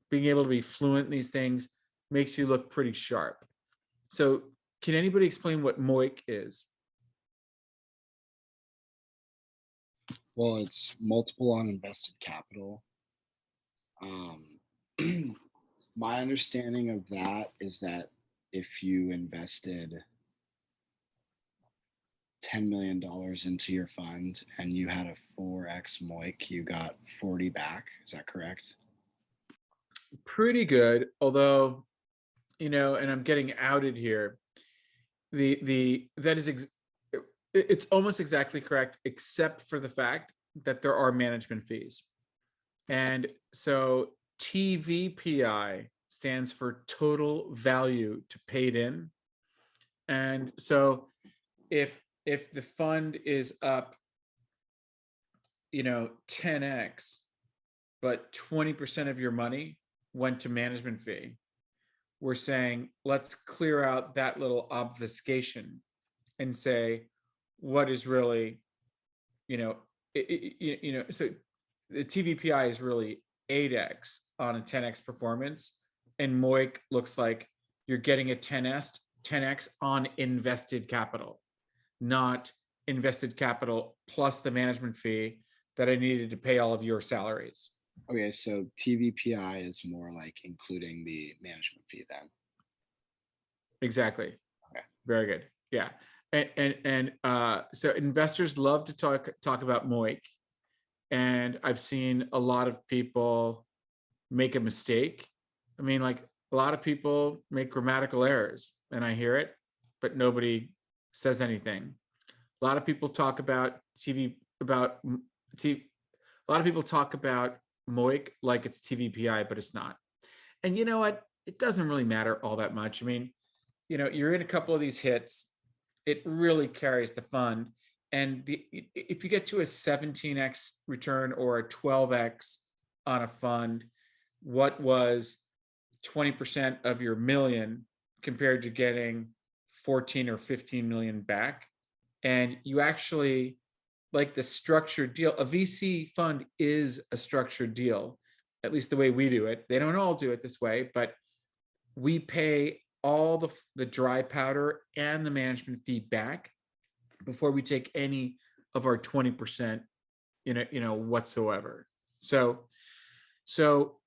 being able to be fluent in these things makes you look pretty sharp. So can anybody explain what MOIC is? Well, it's multiple on invested capital. My understanding of that is that if you invested $10 million into your fund and you had a 4x MOIC, you got 40 back. Is that correct? Pretty good, although, and I'm getting outed here. It's almost exactly correct, except for the fact that there are management fees. And so TVPI stands for total value to paid in. And so if the fund is up, 10x, but 20% of your money went to management fee, we're saying, let's clear out that little obfuscation and say, what is really, so the TVPI is really 8x on a 10x performance, and MOIC looks like you're getting a 10x on invested capital, not invested capital plus the management fee that I needed to pay all of your salaries. Okay, so TVPI is more like including the management fee then. Exactly. Okay. Very good. Yeah. And so investors love to talk about MOIC, and I've seen a lot of people make a mistake. I mean, like, a lot of people make grammatical errors, and I hear it, but nobody says anything. A lot of people talk about TV, about TV, a lot of people talk about MOIC like it's TVPI, but it's not. And you know what? It doesn't really matter all that much. I mean, you're in a couple of these hits, it really carries the fund. And if you get to a 17x return or a 12x on a fund, what was 20% of your million compared to getting 14 or 15 million back? And you actually, like the structured deal, a VC fund is a structured deal, at least the way we do it. They don't all do it this way, but we pay all the dry powder and the management fee back before we take any of our 20%, whatsoever. So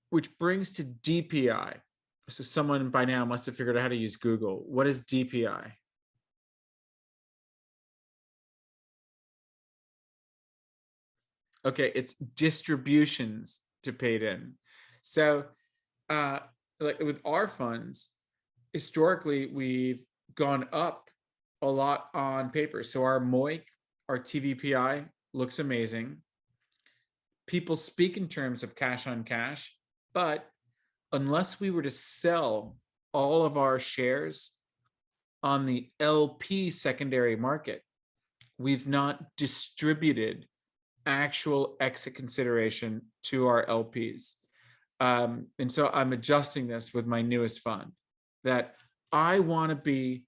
which brings to DPI. So someone by now must have figured out how to use Google. What is DPI? Okay, it's distributions to paid in. So like with our funds, historically, we've gone up a lot on paper. So our MOIC, our TVPI looks amazing. People speak in terms of cash on cash, but unless we were to sell all of our shares on the LP secondary market, we've not distributed actual exit consideration to our LPs. And so I'm adjusting this with my newest fund, that I want to be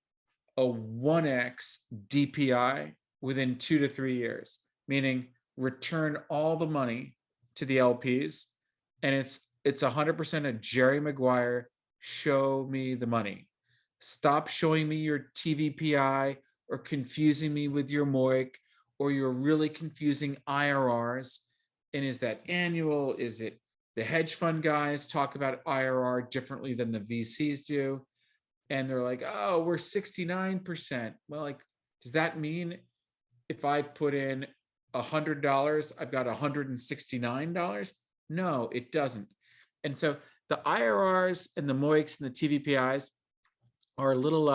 a 1x DPI within 2 to 3 years, meaning return all the money to the LPs. And it's 100% a Jerry Maguire, show me the money. Stop showing me your TVPI or confusing me with your MOIC, or you're really confusing IRRs. And is that annual? Is it the hedge fund guys talk about IRR differently than the VCs do? And they're like, oh, we're 69%. Well, like, does that mean if I put in $100, I've got $169? No, it doesn't. And so the IRRs and the MOICs and the TVPIs are a little,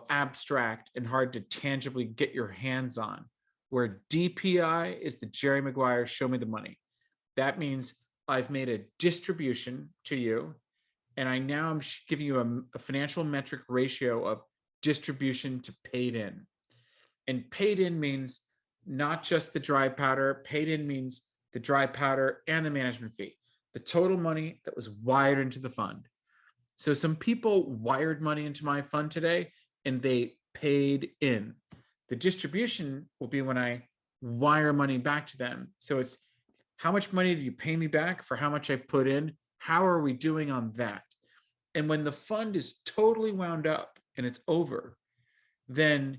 abstract and hard to tangibly get your hands on, where DPI is the Jerry Maguire, show me the money. That means I've made a distribution to you, and I now am giving you a financial metric ratio of distribution to paid in. And paid in means not just the dry powder. Paid in means the dry powder and the management fee, the total money that was wired into the fund. So some people wired money into my fund today and they paid in. The distribution will be when I wire money back to them. So it's, how much money do you pay me back for how much I put in? How are we doing on that? And when the fund is totally wound up and it's over, then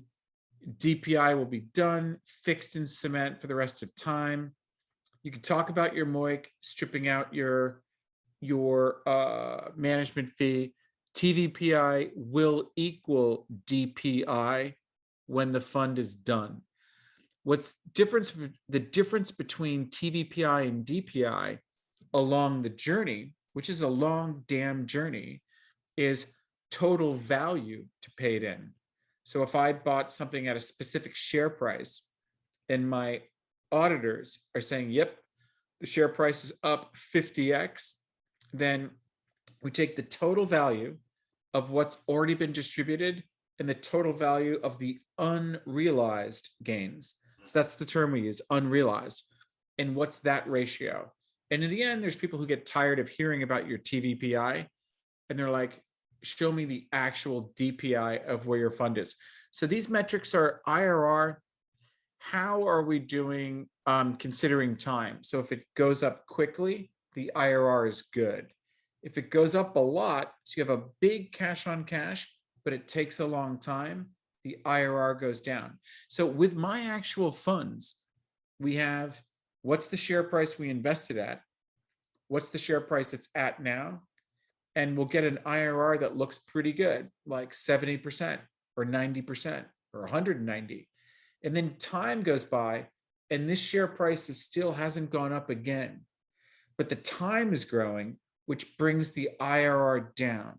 DPI will be done, fixed in cement for the rest of time. You can talk about your MOIC, stripping out your management fee. TVPI will equal DPI when the fund is done. What's the difference between TVPI and DPI along the journey, which is a long damn journey, is total value to paid in. So if I bought something at a specific share price and my auditors are saying, yep, the share price is up 50x, then we take the total value of what's already been distributed and the total value of the unrealized gains. So that's the term we use, unrealized. And what's that ratio? And in the end, there's people who get tired of hearing about your TVPI and they're like, show me the actual DPI of where your fund is. So these metrics are IRR. How are we doing considering time? So if it goes up quickly, the IRR is good. If it goes up a lot, so you have a big cash on cash, but it takes a long time, the IRR goes down. So with my actual funds, we have, what's the share price we invested at? What's the share price it's at now? And we'll get an IRR that looks pretty good, like 70% or 90% or 190. And then time goes by and this share price still hasn't gone up again, but the time is growing, which brings the IRR down.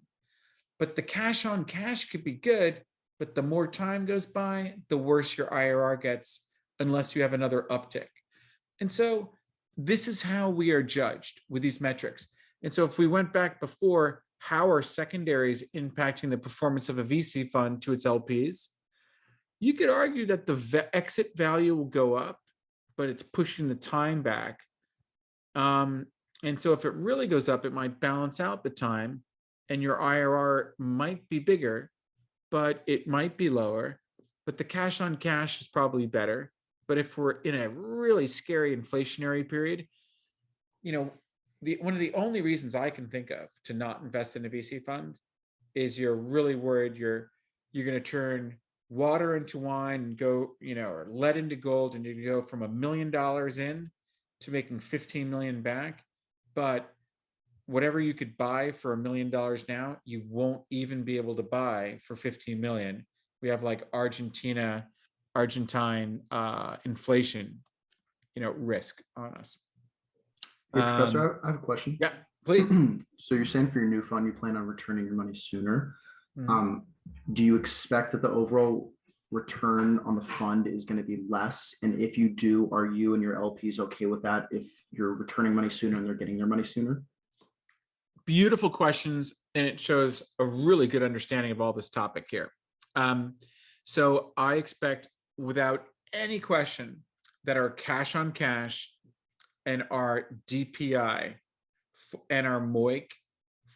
But the cash on cash could be good, but the more time goes by, the worse your IRR gets unless you have another uptick. And so this is how we are judged with these metrics. And so if we went back before, how are secondaries impacting the performance of a VC fund to its LPs? You could argue that the exit value will go up, but it's pushing the time back. And so if it really goes up, it might balance out the time and your IRR might be bigger, but it might be lower. But the cash on cash is probably better. But if we're in a really scary inflationary period, one of the only reasons I can think of to not invest in a VC fund is you're really worried you're going to turn water into wine and go, or lead into gold, and you go from $1 million in to making 15 million back. But whatever you could buy for $1 million now, you won't even be able to buy for 15 million. We have like Argentine inflation, risk on us. Hey, Professor, I have a question. Yeah, please. So you're saying for your new fund, you plan on returning your money sooner. Mhm. Do you expect that the overall return on the fund is going to be less? And if you do, are you and your LPs okay with that if you're returning money sooner and they're getting their money sooner? Beautiful questions, and it shows a really good understanding of all this topic here. So I expect, without any question, that our cash on cash and our DPI and our MOIC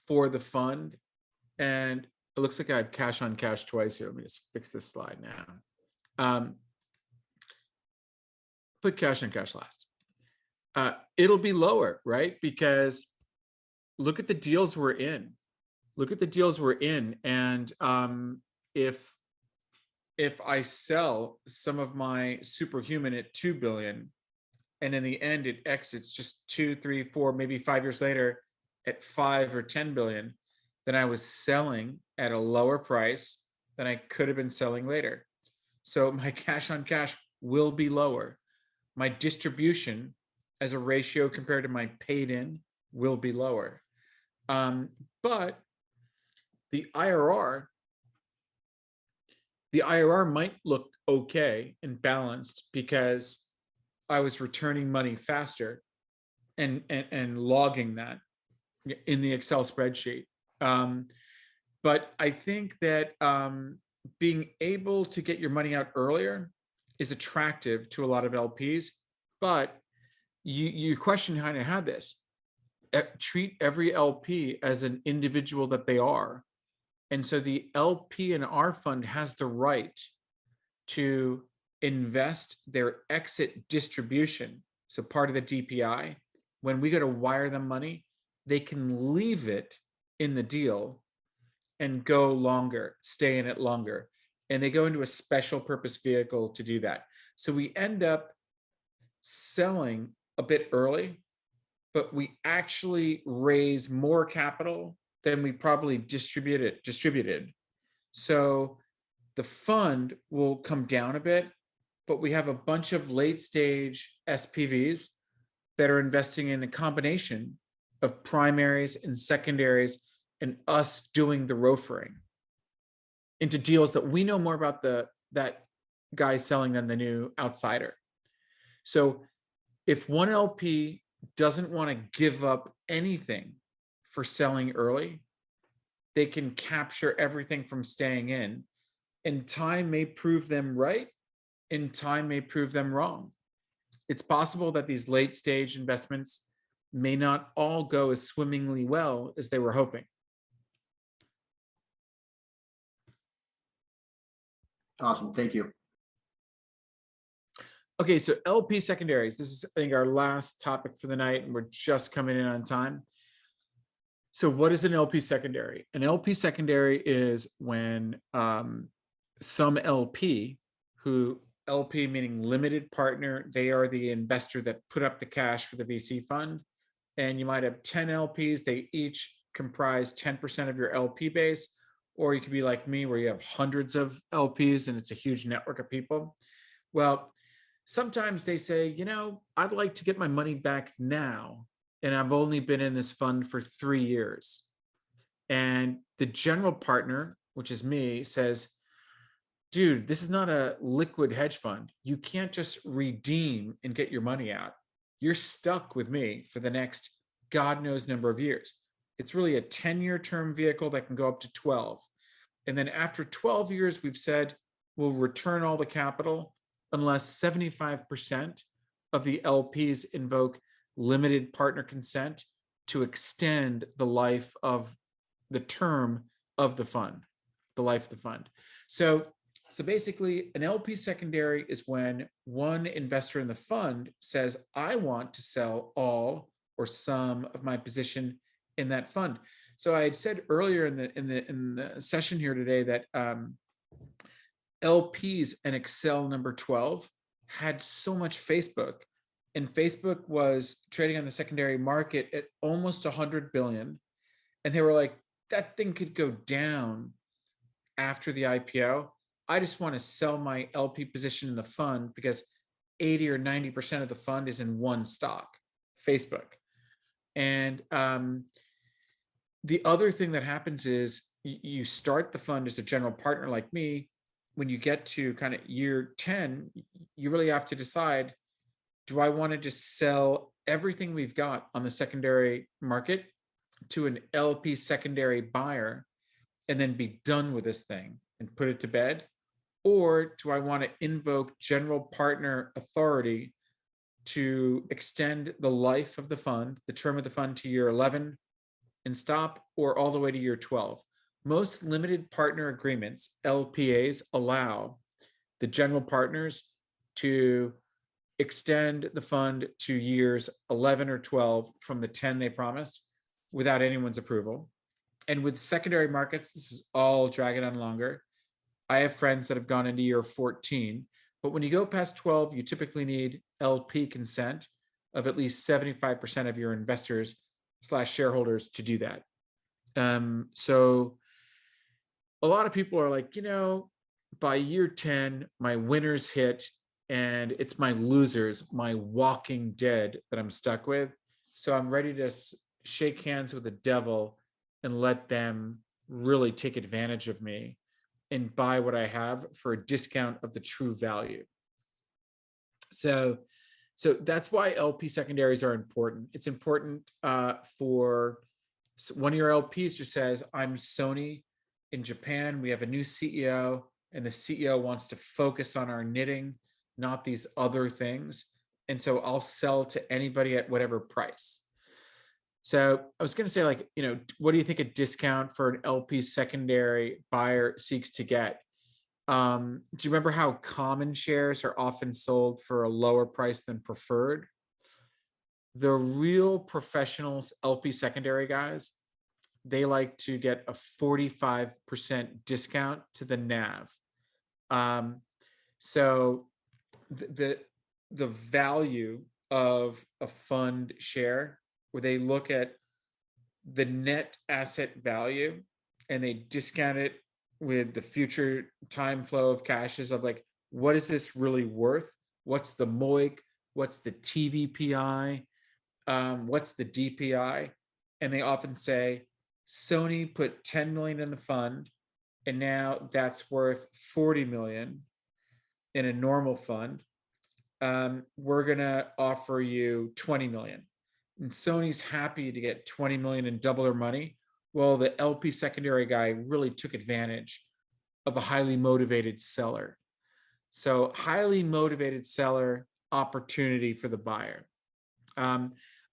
for the fund, and it looks like I have cash on cash twice here. Let me just fix this slide now. Put cash on cash last. It'll be lower, right? Because look at the deals we're in. Look at the deals we're in. And if I sell some of my superhuman at 2 billion, and in the end it exits just 2, 3, 4, maybe 5 years later at 5 or 10 billion, then I was selling at a lower price than I could have been selling later. So my cash on cash will be lower. My distribution as a ratio compared to my paid in will be lower. But the IRR might look okay and balanced because I was returning money faster and logging that in the Excel spreadsheet. But I think that being able to get your money out earlier is attractive to a lot of LPs. But your question kind of had this. Treat every LP as an individual that they are. And so the LP in our fund has the right to invest their exit distribution. So part of the DPI, when we go to wire them money, they can leave it in the deal and go longer, stay in it longer. And they go into a special purpose vehicle to do that. So we end up selling a bit early, but we actually raise more capital than we probably distributed. So the fund will come down a bit, but we have a bunch of late stage SPVs that are investing in a combination of primaries and secondaries and us doing the ROFR'ing into deals that we know more about that guy selling than the new outsider. So if one LP doesn't want to give up anything for selling early, they can capture everything from staying in, and time may prove them right and time may prove them wrong. It's possible that these late stage investments may not all go as swimmingly well as they were hoping. Awesome. Thank you. Okay, so LP secondaries. This is, I think, our last topic for the night, and we're just coming in on time. So what is an LP secondary? An LP secondary is when some LP, LP meaning limited partner, they are the investor that put up the cash for the VC fund. And you might have 10 LPs, they each comprise 10% of your LP base. Or you could be like me, where you have hundreds of LPs and it's a huge network of people. Well, sometimes they say, I'd like to get my money back now, and I've only been in this fund for 3 years. And the general partner, which is me, says, dude, this is not a liquid hedge fund. You can't just redeem and get your money out. You're stuck with me for the next God knows number of years. It's really a 10-year term vehicle that can go up to 12. And then after 12 years, we've said we'll return all the capital unless 75% of the LPs invoke limited partner consent to extend the life of the term of the fund, the life of the fund. So basically, an LP secondary is when one investor in the fund says, I want to sell all or some of my position in that fund. So I had said earlier in the session here today that LPs and Excel number 12 had so much Facebook, and Facebook was trading on the secondary market at almost 100 billion. And they were like, that thing could go down after the IPO. I just want to sell my LP position in the fund because 80 or 90% of the fund is in one stock, Facebook. And the other thing that happens is you start the fund as a general partner like me. When you get to kind of year 10, you really have to decide, do I want to just sell everything we've got on the secondary market to an LP secondary buyer and then be done with this thing and put it to bed? Or do I want to invoke general partner authority to extend the life of the fund, the term of the fund, to year 11 and stop, or all the way to year 12? Most limited partner agreements, LPAs, allow the general partners to extend the fund to years 11 or 12 from the 10 they promised without anyone's approval. And with secondary markets, this is all dragging on longer. I have friends that have gone into year 14, but when you go past 12, you typically need LP consent of at least 75% of your investors / shareholders to do that. So a lot of people are like, by year 10, my winners hit and it's my losers, my walking dead that I'm stuck with. So I'm ready to shake hands with the devil and let them really take advantage of me and buy what I have for a discount of the true value. So that's why LP secondaries are important. It's important for one of your LPs just says, I'm Sony in Japan. We have a new CEO, and the CEO wants to focus on our knitting, not these other things. And so I'll sell to anybody at whatever price. So I was going to say, what do you think a discount for an LP secondary buyer seeks to get? Do you remember how common shares are often sold for a lower price than preferred? The real professionals, LP secondary guys, they like to get a 45% discount to the NAV. So the value of a fund share, where they look at the net asset value and they discount it with the future time flow of cashes of what is this really worth? What's the MOIC? What's the TVPI? What's the DPI? And they often say, Sony put 10 million in the fund, and now that's worth 40 million in a normal fund. We're going to offer you 20 million. And Sony's happy to get 20 million and double their money. Well, the LP secondary guy really took advantage of a highly motivated seller. So highly motivated seller, opportunity for the buyer.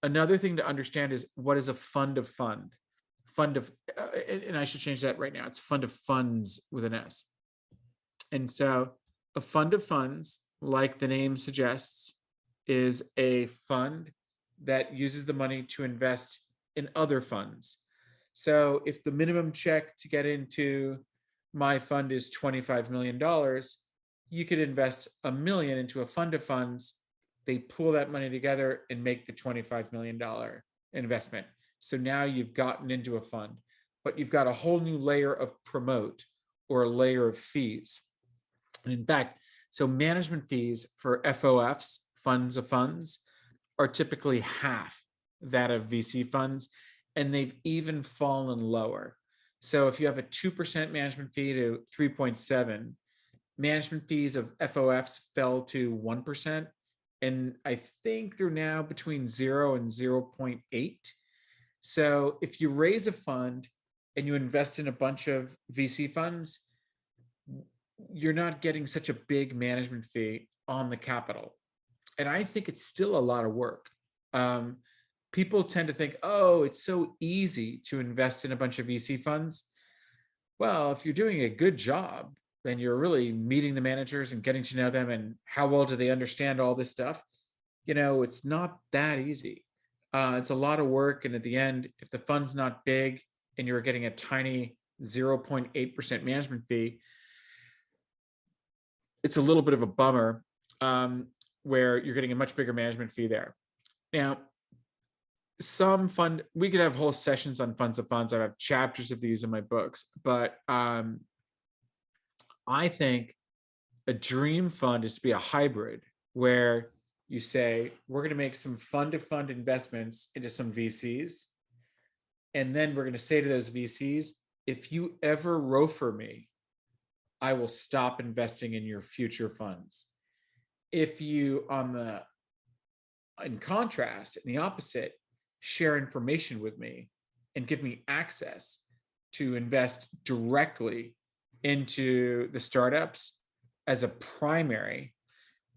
Another thing to understand is, what is a fund of fund? Fund of, and I should change that right now. It's fund of funds with an S. And so a fund of funds, like the name suggests, is a fund that uses the money to invest in other funds. So if the minimum check to get into my fund is $25 million, you could invest $1 million into a fund of funds. They pool that money together and make the $25 million investment. So now you've gotten into a fund, but you've got a whole new layer of promote, or a layer of fees. And in fact, so management fees for FOFs, funds of funds, are typically half that of VC funds, and they've even fallen lower. So if you have a 2% management fee to 3.7, management fees of FOFs fell to 1%. And I think they're now between 0 and 0.8. So if you raise a fund and you invest in a bunch of VC funds, you're not getting such a big management fee on the capital. And I think it's still a lot of work. People tend to think, oh, it's so easy to invest in a bunch of VC funds. Well, if you're doing a good job, then you're really meeting the managers and getting to know them and how well do they understand all this stuff. It's not that easy. It's a lot of work. And at the end, if the fund's not big and you're getting a tiny 0.8% management fee, it's a little bit of a bummer, where you're getting a much bigger management fee there. Now, some fund, we could have whole sessions on funds of funds. I have chapters of these in my books, but I think a dream fund is to be a hybrid where you say, we're going to make some fund to fund investments into some VCs. And then we're going to say to those VCs, if you ever ROFR me, I will stop investing in your future funds. If you, in contrast, in the opposite, share information with me and give me access to invest directly into the startups as a primary.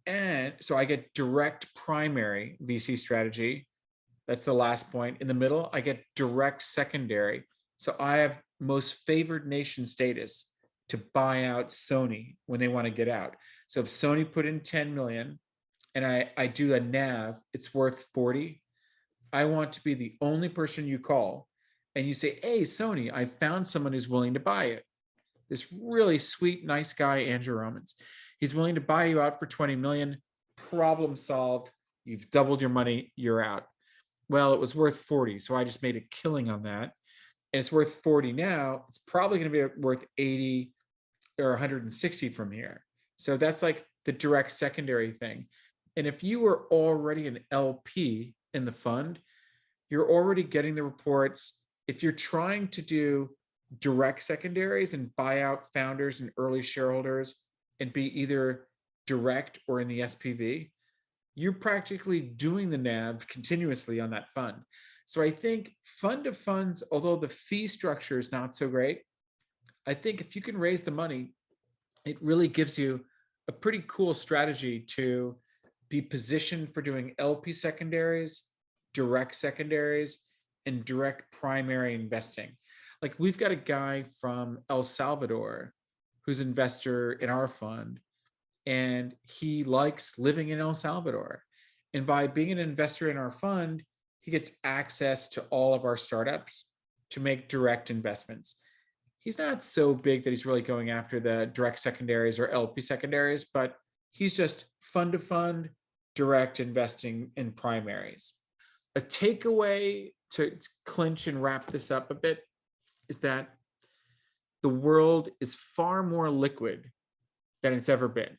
And so I get direct primary VC strategy. That's the last point. In the middle, I get direct secondary. So I have most favored nation status to buy out Sony when they want to get out. So if Sony put in 10 million and I do a NAV, it's worth 40. I want to be the only person you call and you say, hey, Sony, I found someone who's willing to buy it. This really sweet, nice guy, Andrew Romans. He's willing to buy you out for 20 million. Problem solved. You've doubled your money. You're out. Well, it was worth 40. So I just made a killing on that. And it's worth 40 now. It's probably going to be worth 80 or 160 from here. So that's like the direct secondary thing. And if you were already an LP in the fund, you're already getting the reports. If you're trying to do direct secondaries and buy out founders and early shareholders and be either direct or in the SPV, you're practically doing the NAV continuously on that fund. So I think fund of funds, although the fee structure is not so great, I think if you can raise the money, it really gives you a pretty cool strategy to be positioned for doing LP secondaries, direct secondaries, and direct primary investing. Like we've got a guy from El Salvador who's an investor in our fund, and he likes living in El Salvador. And by being an investor in our fund, he gets access to all of our startups to make direct investments. He's not so big that he's really going after the direct secondaries or LP secondaries, but he's just fund to fund, direct investing in primaries. A takeaway to clinch and wrap this up a bit is that the world is far more liquid than it's ever been.